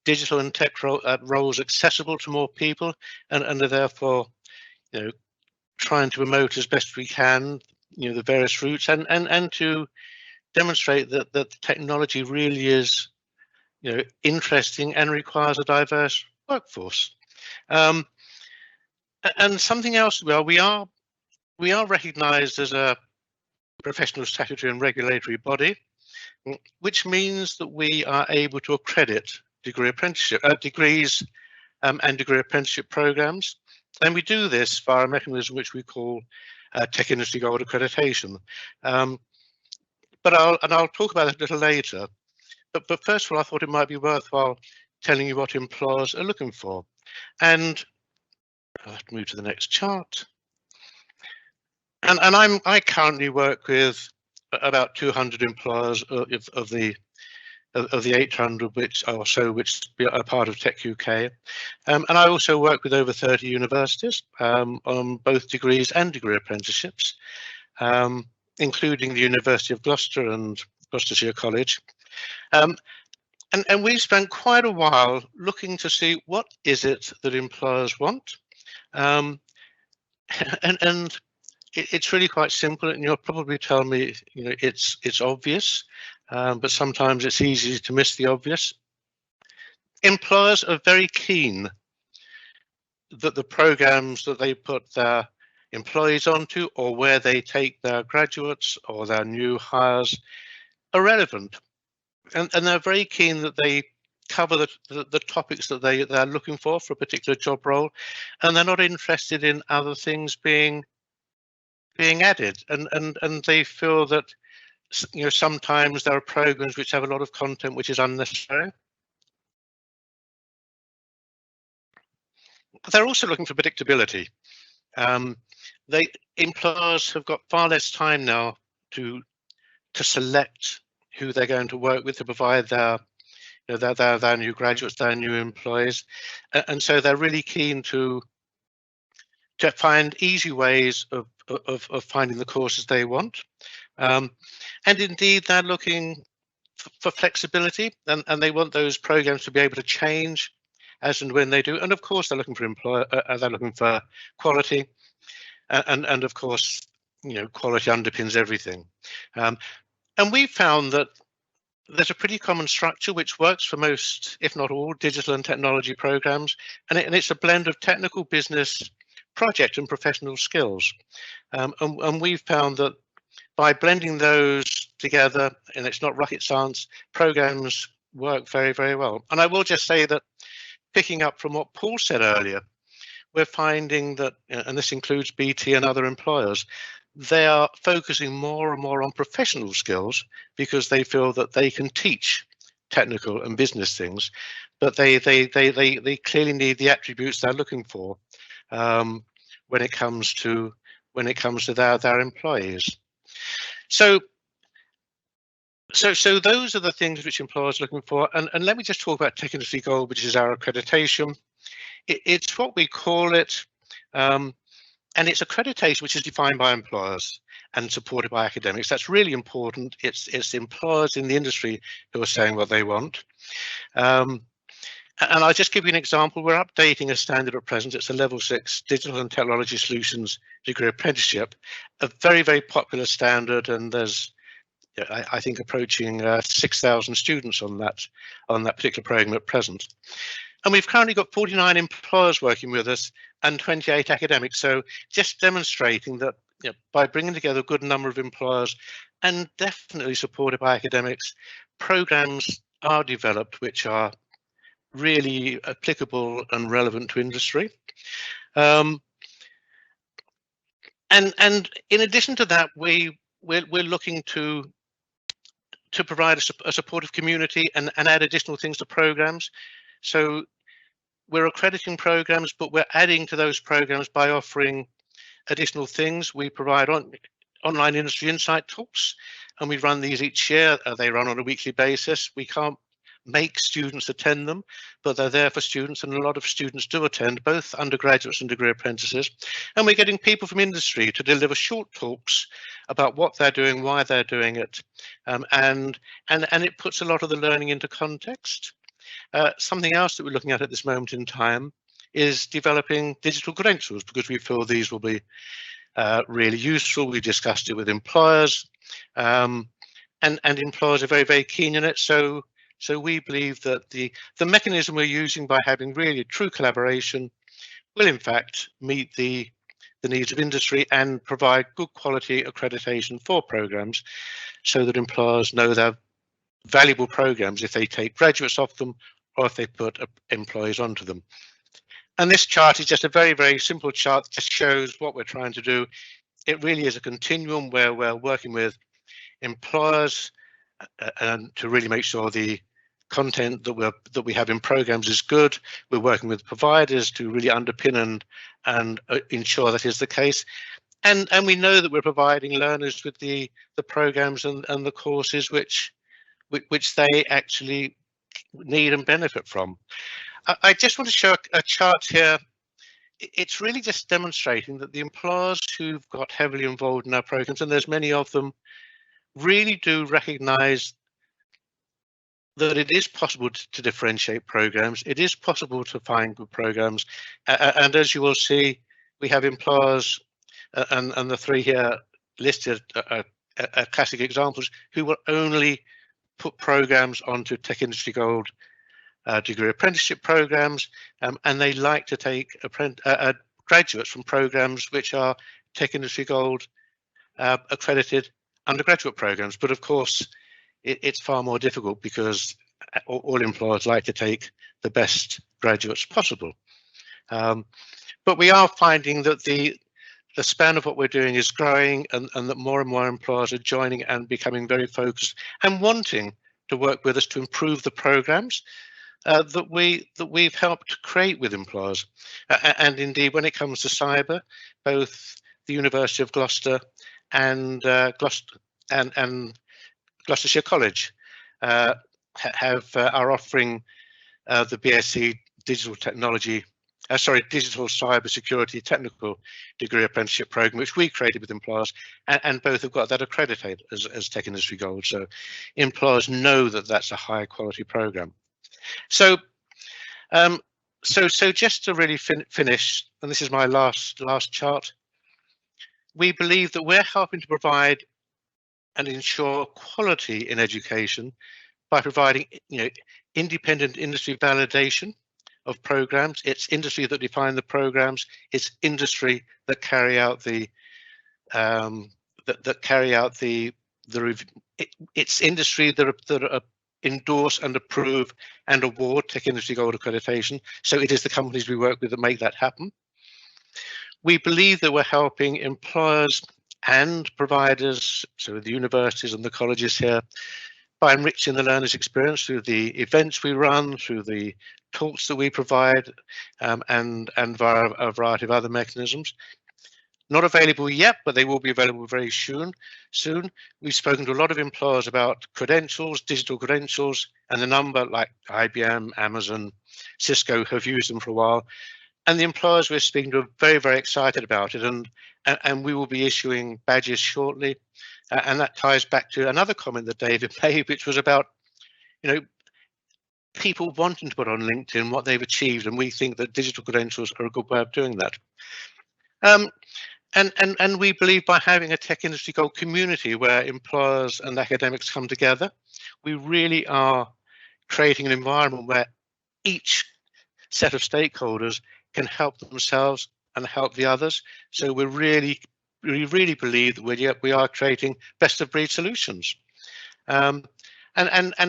digital and tech roles accessible to more people, and are therefore, you know, trying to promote as best we can, you know, the various routes, and to demonstrate that the technology really is, you know, interesting and requires a diverse workforce. And something else, well, we are recognised as a professional statutory and regulatory body, which means that we are able to accredit degrees and degree apprenticeship programs, and we do this via a mechanism which we call Tech Industry Gold Accreditation. But I'll talk about it a little later. But first of all, I thought it might be worthwhile telling you what employers are looking for. And I'll have to move to the next chart. And I currently work with about 200 employers of the 800 which are part of Tech UK. And I also work with over 30 universities on both degrees and degree apprenticeships, including the University of Gloucester and Gloucestershire College. And we've spent quite a while looking to see what is it that employers want. And it's really quite simple, and you'll probably tell me, you know, it's obvious. but sometimes it's easy to miss the obvious. Employers are very keen that the programs that they put their employees onto, or where they take their graduates or their new hires, are relevant, and they're very keen that they cover the topics that they're looking for a particular job role, and they're not interested in other things being added, and they feel that, you know, sometimes there are programs which have a lot of content which is unnecessary. They're also looking for predictability. Employers have got far less time now to select who they're going to work with to provide their new graduates, their new employees, and so they're really keen to find easy ways of finding the courses they want, and indeed they're looking for flexibility, and they want those programs to be able to change as and when they do, and of course they're looking for quality, and of course, you know, quality underpins everything, and we found that there's a pretty common structure which works for most, if not all, digital and technology programs, and it's a blend of technical, business, project and professional skills, and we've found that by blending those together, and it's not rocket science, programs work very, very well. And I will just say that, picking up from what Paul said earlier, we're finding that, and this includes BT and other employers, they are focusing more and more on professional skills because they feel that they can teach technical and business things, but they clearly need the attributes they're looking for when it comes to their employees. So those are the things which employers are looking for, and let me just talk about Tech Industry Gold, which is our accreditation. It's what we call it, and it's accreditation which is defined by employers and supported by academics. That's really important. It's employers in the industry who are saying what they want. And I'll just give you an example. We're updating a standard at present. It's a level 6 Digital and Technology Solutions degree apprenticeship, a very, very popular standard, and there's, I think, approaching 6,000 students on that particular program at present. And we've currently got 49 employers working with us and 28 academics. So just demonstrating that, you know, by bringing together a good number of employers and definitely supported by academics, programs are developed which are really applicable and relevant to industry. And in addition to that, we're looking to provide a supportive community and add additional things to programs. So we're accrediting programs, but we're adding to those programs by offering additional things. We provide online industry insight talks, and we run these each year. They run on a weekly basis. We can't make students attend them, but they're there for students, and a lot of students do attend, both undergraduates and degree apprentices. And we're getting people from industry to deliver short talks about what they're doing, why they're doing it, and it puts a lot of the learning into context. Something else that we're looking at this moment in time is developing digital credentials, because we feel these will be really useful. We discussed it with employers, and employers are very, very keen in it. So we believe that the mechanism we're using by having really true collaboration will in fact meet the needs of industry and provide good quality accreditation for programs, so that employers know they're valuable programs if they take graduates off them or if they put employees onto them. And this chart is just a very, very simple chart that just shows what we're trying to do. It really is a continuum where we're working with employers and to really make sure the content that we have in programs is good. We're working with providers to really underpin and ensure that is the case. And we know that we're providing learners with the programs and the courses which they actually need and benefit from. I just want to show a chart here. It's really just demonstrating that the employers who've got heavily involved in our programs, and there's many of them, really do recognize that it is possible to differentiate programs. It is possible to find good programs. And as you will see, we have employers, and the three here listed are classic examples, who will only put programs onto Tech Industry Gold degree apprenticeship programs, and they like to take graduates from programs which are Tech Industry Gold accredited undergraduate programs. But of course, it's far more difficult because all employers like to take the best graduates possible. But we are finding that the span of what we're doing is growing, and that more and more employers are joining and becoming very focused and wanting to work with us to improve the programs that we've helped create with employers. And indeed, when it comes to cyber, both the University of Gloucester and Gloucestershire College are offering the BSc Digital Technology, Digital Cyber Security Technical Degree Apprenticeship Program, which we created with employers, and both have got that accredited as Tech Industry Gold. So employers know that that's a high quality program. So, so just to really finish, and this is my last chart, we believe that we're helping to provide and ensure quality in education by providing, independent industry validation of programs. It's industry that define the programs. It's industry that carry out the it's industry that endorse and approve and award Tech Industry Gold accreditation. So it is the companies we work with that make that happen. We believe that we're helping employers and providers, so the universities and the colleges here, by enriching the learner's experience through the events we run, through the talks that we provide, and via a variety of other mechanisms. Not available yet, but they will be available very soon. We've spoken to a lot of employers about credentials, digital credentials, and the number like IBM, Amazon, Cisco have used them for a while. And the employers we're speaking to are very, very excited about it. And we will be issuing badges shortly. And that ties back to another comment that David made, which was about, people wanting to put on LinkedIn what they've achieved. And we think that digital credentials are a good way of doing that. And we believe by having a Tech Industry Gold community where employers and academics come together, we really are creating an environment where each set of stakeholders can help themselves and help the others. So we really believe that we are creating best of breed solutions. And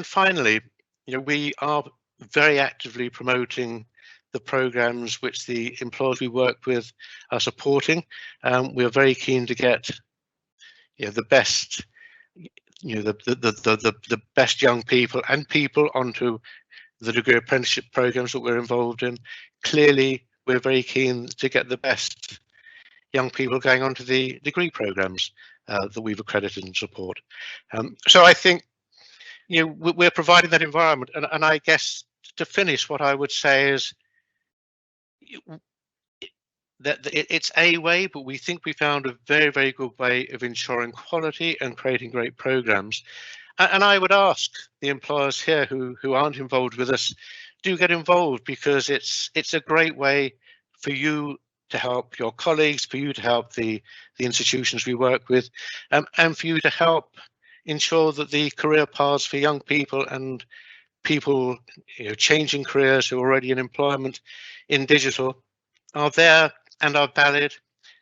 finally, we are very actively promoting the programs which the employers we work with are supporting. We are very keen to get the best, the best young people and people onto the degree apprenticeship programs that we're involved in. Clearly, we're very keen to get the best young people going onto the degree programs that we've accredited and support. So I think we're providing that environment, and I guess to finish, what I would say is that it's a way, but we think we found a very, very good way of ensuring quality and creating great programs. And I would ask the employers here who aren't involved with us, do get involved, because it's a great way for you to help your colleagues, for you to help the institutions we work with, and for you to help ensure that the career paths for young people and people changing careers who are already in employment in digital are there and are valid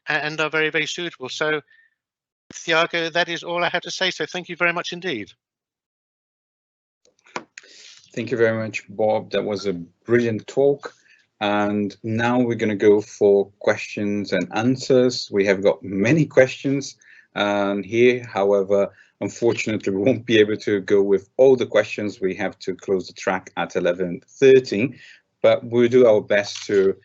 and are very, very suitable. So, Thiago, that is all I have to say. So thank you very much indeed. Thank you very much, Bob. That was a brilliant talk. And now we're going to go for questions and answers. We have got many questions here. However, unfortunately, we won't be able to go with all the questions. We have to close the track at 11:30. But we'll do our best to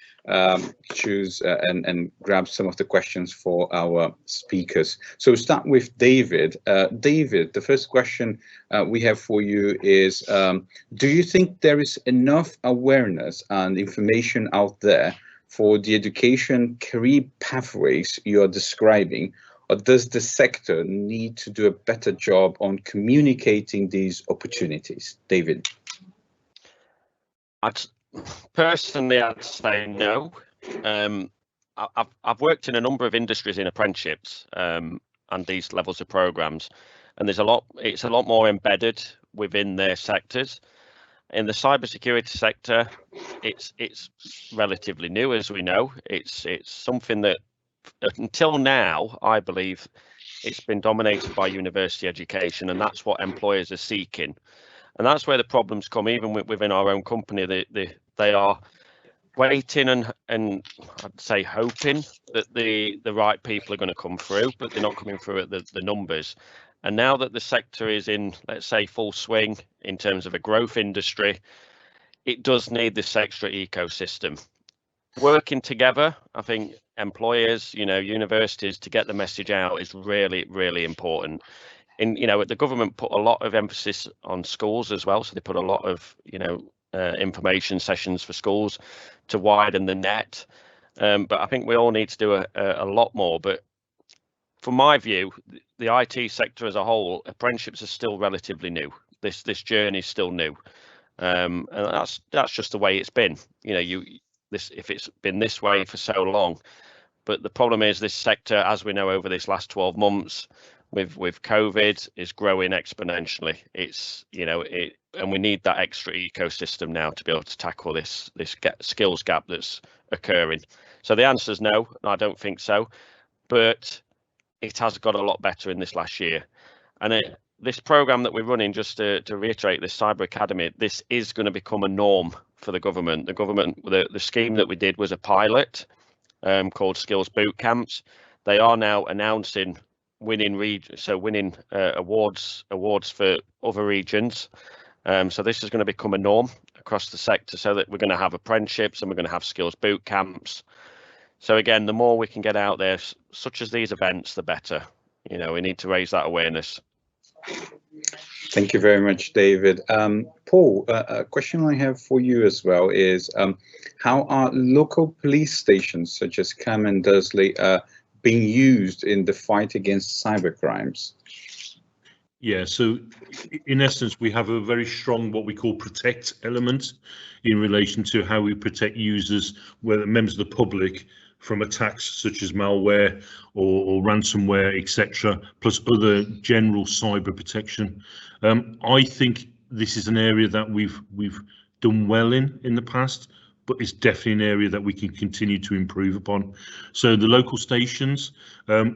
choose and grab some of the questions for our speakers. So we'll start with David. David, the first question we have for you is, do you think there is enough awareness and information out there for the education career pathways you are describing, or does the sector need to do a better job on communicating these opportunities? David. Personally, I'd say no. I've worked in a number of industries in apprenticeships and these levels of programs, and it's a lot more embedded within their sectors. In the cybersecurity sector, it's relatively new, as we know. It's something that until now, I believe, it's been dominated by university education, and that's what employers are seeking. And that's where the problems come, even within our own company. They are waiting and I'd say hoping that the right people are going to come through, but they're not coming through at the numbers. And now that the sector is in, let's say, full swing in terms of a growth industry, it does need this extra ecosystem. Working together, I think employers, universities, to get the message out is really, really important. And, the government put a lot of emphasis on schools as well. So they put a lot of, information sessions for schools to widen the net. But I think we all need to do a lot more. But from my view, the IT sector as a whole, apprenticeships are still relatively new. This journey is still new, and that's just the way it's been. If it's been this way for so long. But the problem is this sector, as we know over this last 12 months, with COVID, is growing exponentially. It's and we need that extra ecosystem now to be able to tackle this skills gap that's occurring. So the answer is no, I don't think so. But it has got a lot better in this last year. And this program that we're running, just to reiterate, this Cyber Academy, this is going to become a norm for the government. The scheme that we did was a pilot called Skills Boot Camps. They are now announcing winning awards for other regions. So this is going to become a norm across the sector, so that we're going to have apprenticeships and we're going to have skills boot camps. So again, the more we can get out there, such as these events, the better. We need to raise that awareness. Thank you very much, David. Paul, a question I have for you as well is, how are local police stations such as Cam and Dursley being used in the fight against cybercrimes? Yeah, so in essence, we have a very strong what we call protect element in relation to how we protect users, whether members of the public, from attacks such as malware or ransomware, etc., plus other general cyber protection. I think this is an area that we've done well in the past, but it's definitely an area that we can continue to improve upon. So the local stations,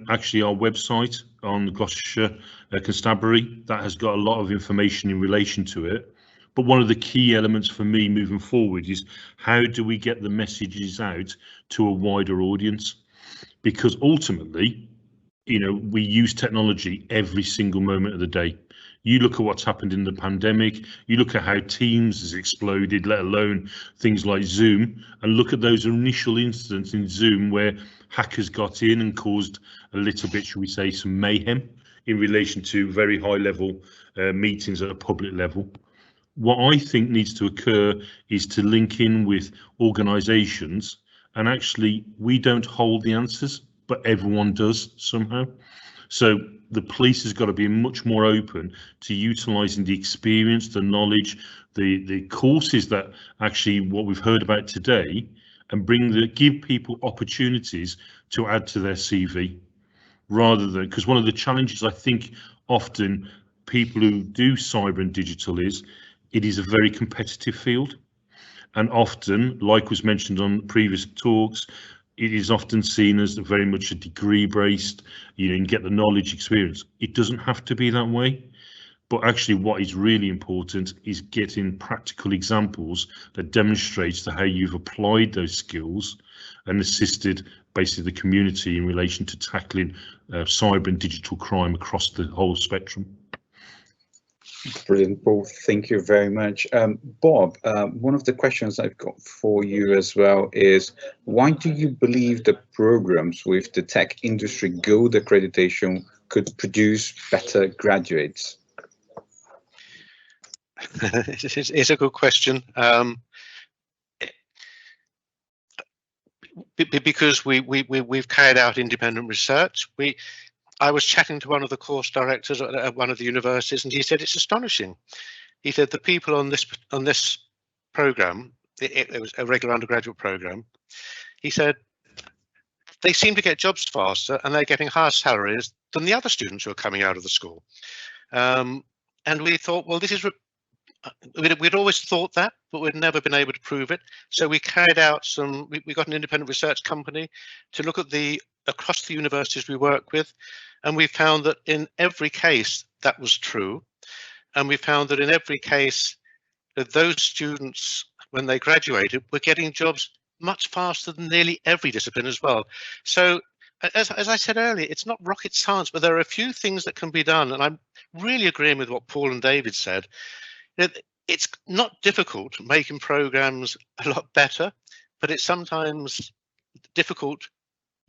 actually our website on the Gloucestershire Constabulary, that has got a lot of information in relation to it. But one of the key elements for me moving forward is how do we get the messages out to a wider audience? Because ultimately, we use technology every single moment of the day. You look at what's happened in the pandemic, you look at how Teams has exploded, let alone things like Zoom, and look at those initial incidents in Zoom where hackers got in and caused a little bit, shall we say, some mayhem in relation to very high level meetings at a public level. What I think needs to occur is to link in with organisations, and actually we don't hold the answers, but everyone does somehow. So the police has got to be much more open to utilising the experience, the knowledge, the courses that actually what we've heard about today, and give people opportunities to add to their CV, rather than, because one of the challenges I think often people who do cyber and digital is, it is a very competitive field, and often, like was mentioned on previous talks, it is often seen as very much a degree based, you can get the knowledge, experience. It doesn't have to be that way, but actually what is really important is getting practical examples that demonstrates how you've applied those skills and assisted basically the community in relation to tackling cyber and digital crime across the whole spectrum. Brilliant, Paul. Thank you very much. Bob, one of the questions I've got for you as well is, why do you believe that programs with the Tech Industry Gold accreditation could produce better graduates? It's a good question. Because we've carried out independent research. I was chatting to one of the course directors at one of the universities, and he said it's astonishing. He said the people on this program, it was a regular undergraduate program, he said they seem to get jobs faster and they're getting higher salaries than the other students who are coming out of the school. and we thought, well, this is, we'd always thought that, but we'd never been able to prove it. So we carried out we got an independent research company to look at across the universities we work with, and we found that in every case that was true. And we found that in every case that those students, when they graduated, were getting jobs much faster than nearly every discipline as well. So as I said earlier, it's not rocket science, but there are a few things that can be done. And I'm really agreeing with what Paul and David said. It's not difficult making programs a lot better, but it's sometimes difficult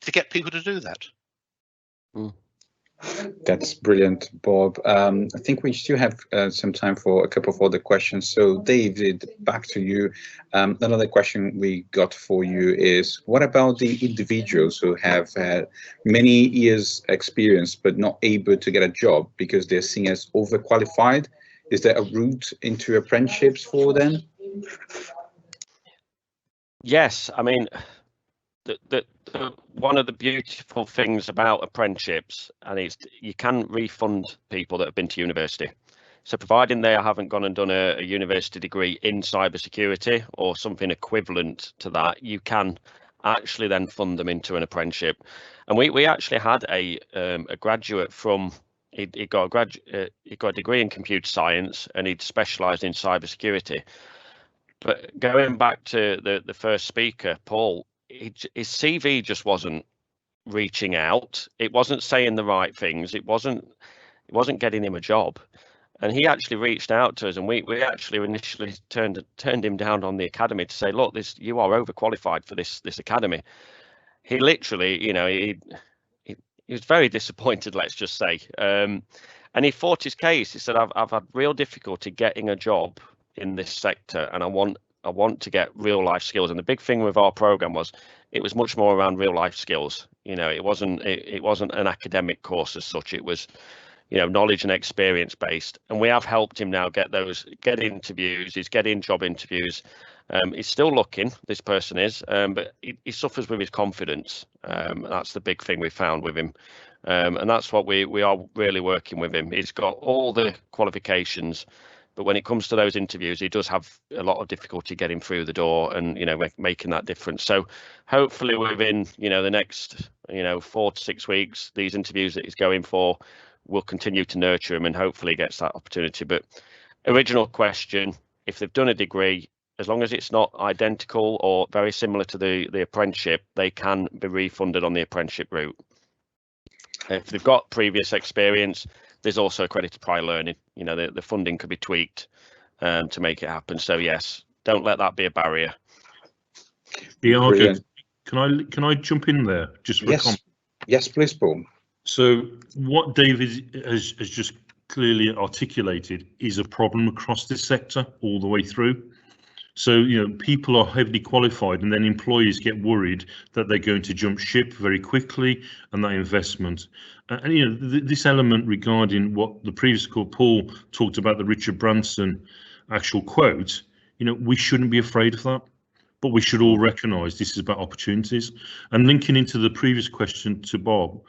to get people to do that. That's brilliant, Bob. I think we still have some time for a couple of other questions. So David, back to you. Another question we got for you is, what about the individuals who have had many years experience but not able to get a job because they're seen as overqualified? Is there a route into apprenticeships for them? Yes, I mean, one of the beautiful things about apprenticeships, and it's you can refund people that have been to university. So providing they haven't gone and done a university degree in cybersecurity or something equivalent to that, you can actually then fund them into an apprenticeship. And we actually had a graduate from, he got a degree in computer science and he'd specialised in cybersecurity. But going back to the first speaker, Paul, his CV just wasn't reaching out. It wasn't saying the right things. It wasn't getting him a job. And he actually reached out to us, and we actually initially turned him down on the academy to say, look, you are overqualified for this academy. He literally, he was very disappointed, let's just say. And he fought his case. He said, I've had real difficulty getting a job in this sector, and I want to get real life skills. And the big thing with our program was it was much more around real life skills. It wasn't an academic course as such. It was, knowledge and experience based. And we have helped him now get interviews. He's getting job interviews. He's still looking, this person is, but he suffers with his confidence. That's the big thing we found with him. And that's what we are really working with him. He's got all the qualifications, but when it comes to those interviews, he does have a lot of difficulty getting through the door and, making that difference. So hopefully within, the next, 4 to 6 weeks, these interviews that he's going for, will continue to nurture him and hopefully he gets that opportunity. But original question, if they've done a degree, as long as it's not identical or very similar to the apprenticeship, they can be refunded on the apprenticeship route. If they've got previous experience, there's also accredited prior learning. The funding could be tweaked to make it happen. So yes, don't let that be a barrier. Yeah, okay. Can I jump in there just for a comment? Yes, please, Paul. So what David has just clearly articulated is a problem across this sector all the way through. So, people are heavily qualified and then employers get worried that they're going to jump ship very quickly and that investment. And, this element regarding what the previous call, Paul talked about, the Richard Branson actual quote, we shouldn't be afraid of that, but we should all recognise this is about opportunities. And linking into the previous question to Bob,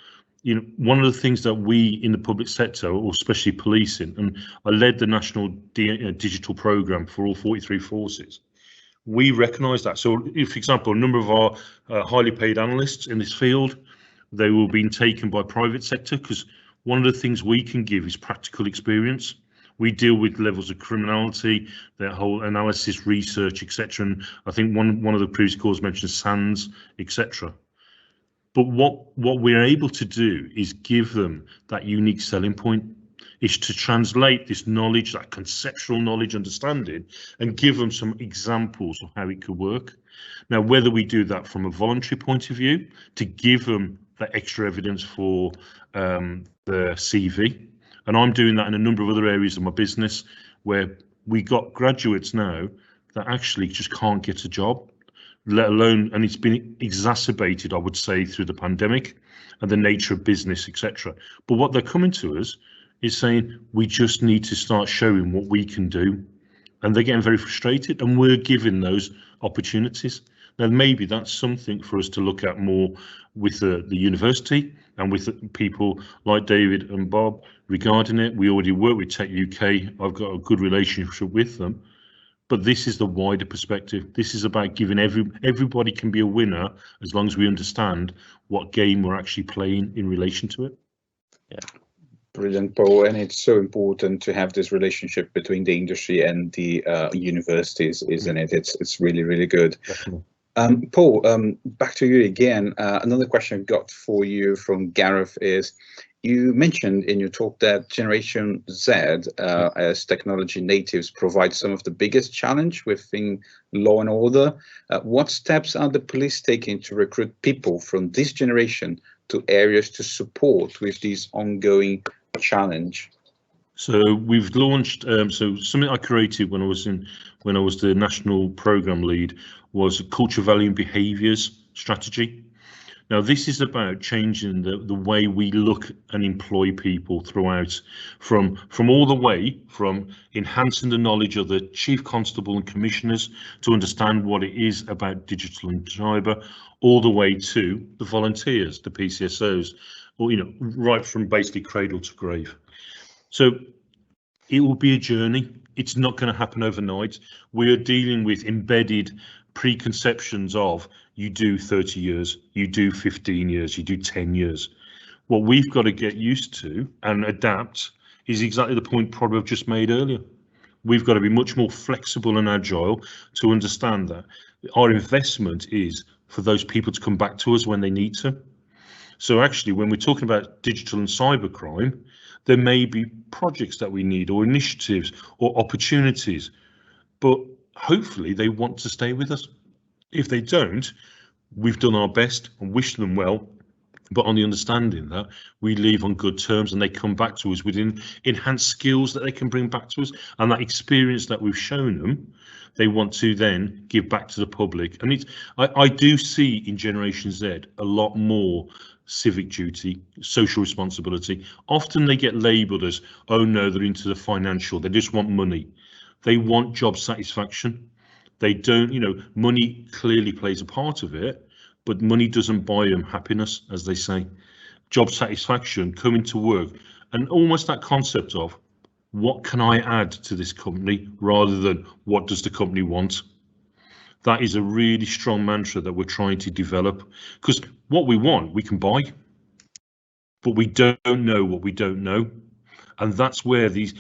one of the things that we in the public sector, or especially policing, and I led the national digital program for all 43 forces, we recognise that. So, if, for example, a number of our highly paid analysts in this field, they were being taken by private sector because one of the things we can give is practical experience. We deal with levels of criminality, their whole analysis, research, etc. And I think one of the previous calls mentioned SANS, etc. But what we're able to do is give them that unique selling point, is to translate this knowledge, that conceptual knowledge, understanding, and give them some examples of how it could work. Now, whether we do that from a voluntary point of view, to give them that extra evidence for the CV, and I'm doing that in a number of other areas of my business, where we got graduates now that actually just can't get a job, let alone, and it's been exacerbated, I would say, through the pandemic and the nature of business, etc. But what they're coming to us is saying, we just need to start showing what we can do. And they're getting very frustrated, and we're giving those opportunities. then maybe that's something for us to look at more with the university and with people like David and Bob regarding it. We already work with Tech UK. I've got a good relationship with them. But this is the wider perspective. This is about giving everybody can be a winner as long as we understand what game we're actually playing in relation to it. Yeah. Brilliant, Paul, and it's so important to have this relationship between the industry and the universities, isn't it? It's really, really good. Definitely. Paul, back to you again. Another question I've got for you from Gareth is, you mentioned in your talk that Generation Z, as technology natives, provide some of the biggest challenge within law and order. What steps are the police taking to recruit people from this generation to areas to support with these ongoing challenge? So we've launched. So something I created when I was the national program lead was a culture, value, and behaviours strategy. Now this is about changing the way we look and employ people throughout, from all the way from enhancing the knowledge of the chief constable and commissioners to understand what it is about digital and cyber, all the way to the volunteers, the PCSOs, or right from basically cradle to grave. So it will be a journey. It's not going to happen overnight. We are dealing with embedded preconceptions of you do 30 years, you do 15 years, you do 10 years. What we've got to get used to and adapt is exactly the point probably I've just made earlier. We've got to be much more flexible and agile to understand that our investment is for those people to come back to us when they need to. So actually, when we're talking about digital and cyber crime, there may be projects that we need or initiatives or opportunities, but hopefully they want to stay with us. If they don't, we've done our best and wish them well, but on the understanding that we leave on good terms and they come back to us with enhanced skills that they can bring back to us, and that experience that we've shown them, they want to then give back to the public. And I do see in Generation Z a lot more civic duty, social responsibility. Often they get labelled as, oh no, they're into the financial, they just want money. They want job satisfaction. They don't, money clearly plays a part of it, but money doesn't buy them happiness, as they say. Job satisfaction, coming to work, and almost that concept of what can I add to this company rather than what does the company want. That is a really strong mantra that we're trying to develop, because what we want, we can buy, but we don't know what we don't know. And that's where these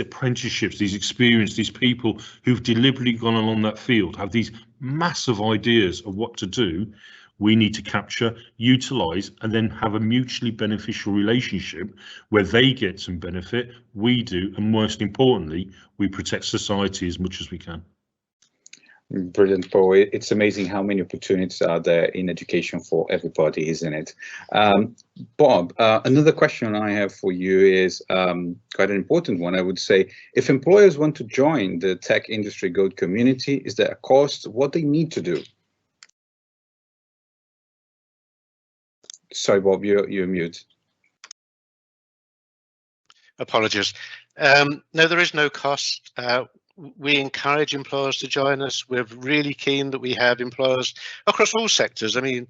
apprenticeships, these experience, these people who've deliberately gone along that field have these massive ideas of what to do. We need to capture, utilize, and then have a mutually beneficial relationship where they get some benefit, we do, and most importantly, we protect society as much as we can. Brilliant, Paul. It's amazing how many opportunities are there in education for everybody, isn't it? Bob, another question I have for you is quite an important one, I would say. If employers want to join the tech industry gold community, is there a cost? What they need to do? Sorry, Bob, you're mute. Apologies. No, there is no cost. We encourage employers to join us. We're really keen that we have employers across all sectors. I mean,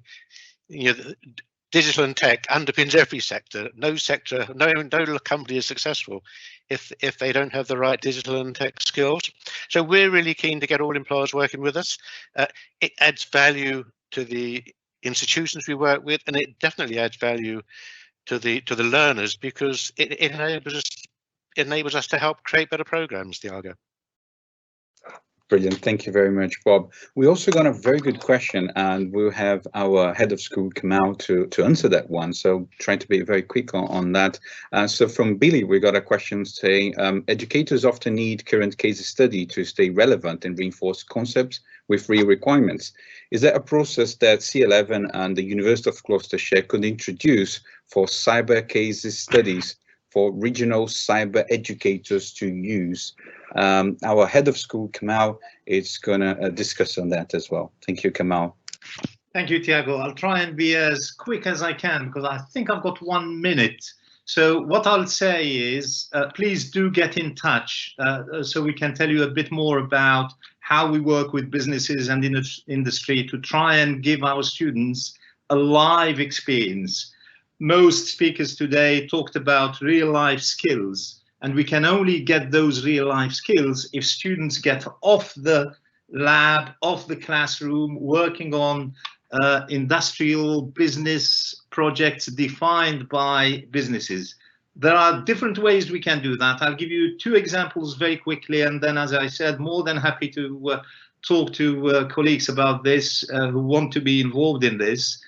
digital and tech underpins every sector. No sector, no company is successful if they don't have the right digital and tech skills. So we're really keen to get all employers working with us. It adds value to the institutions we work with, and it definitely adds value to the learners, because it enables us to help create better programs, Thiago. Brilliant. Thank you very much, Bob. We also got a very good question, and we'll have our head of school come out to answer that one. So trying to be very quick on that. So from Billy, we got a question saying, educators often need current case study to stay relevant and reinforce concepts with real requirements. Is that a process that C11 and the University of Gloucestershire could introduce for cyber case studies for regional cyber educators to use? Our head of school, Kamal, is going to discuss on that as well. Thank you, Kamal. Thank you, Thiago. I'll try and be as quick as I can, because I think I've got 1 minute. So what I'll say is, please do get in touch so we can tell you a bit more about how we work with businesses and industry to try and give our students a live experience. Most speakers today talked about real life skills, and we can only get those real life skills if students get off the lab, off the classroom, working on industrial business projects defined by businesses. There are different ways we can do that. I'll give you 2 examples very quickly, and then, as I said, more than happy to talk to colleagues about this who want to be involved in this.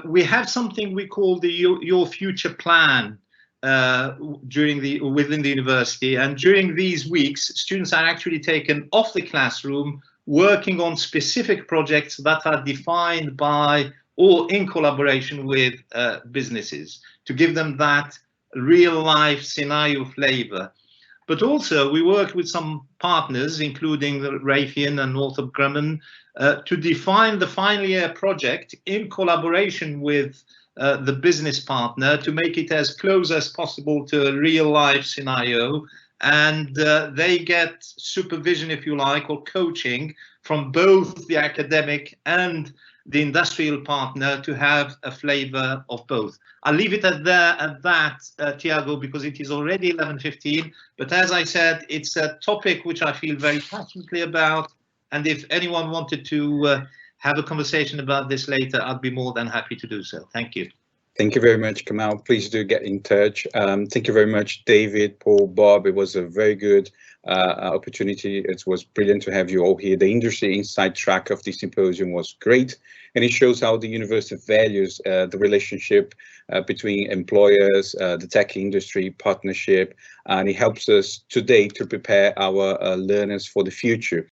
We have something we call the Your Future Plan within the university, and during these weeks, students are actually taken off the classroom, working on specific projects that are defined by or in collaboration with businesses, to give them that real life scenario flavor. But also we worked with some partners, including the Raytheon and Northrop Grumman, to define the final year project in collaboration with the business partner, to make it as close as possible to a real life scenario. And they get supervision, if you like, or coaching from both the academic and the industrial partner to have a flavor of both. I'll leave it at that, Tiago, because it is already 11:15. But as I said, it's a topic which I feel very passionately about. And if anyone wanted to have a conversation about this later, I'd be more than happy to do so. Thank you. Thank you very much, Kamal. Please do get in touch. Thank you very much, David, Paul, Bob. It was a very good opportunity. It was brilliant to have you all here. The industry insight track of the symposium was great, and it shows how the university values the relationship between employers, the tech industry, partnership, and it helps us today to prepare our learners for the future.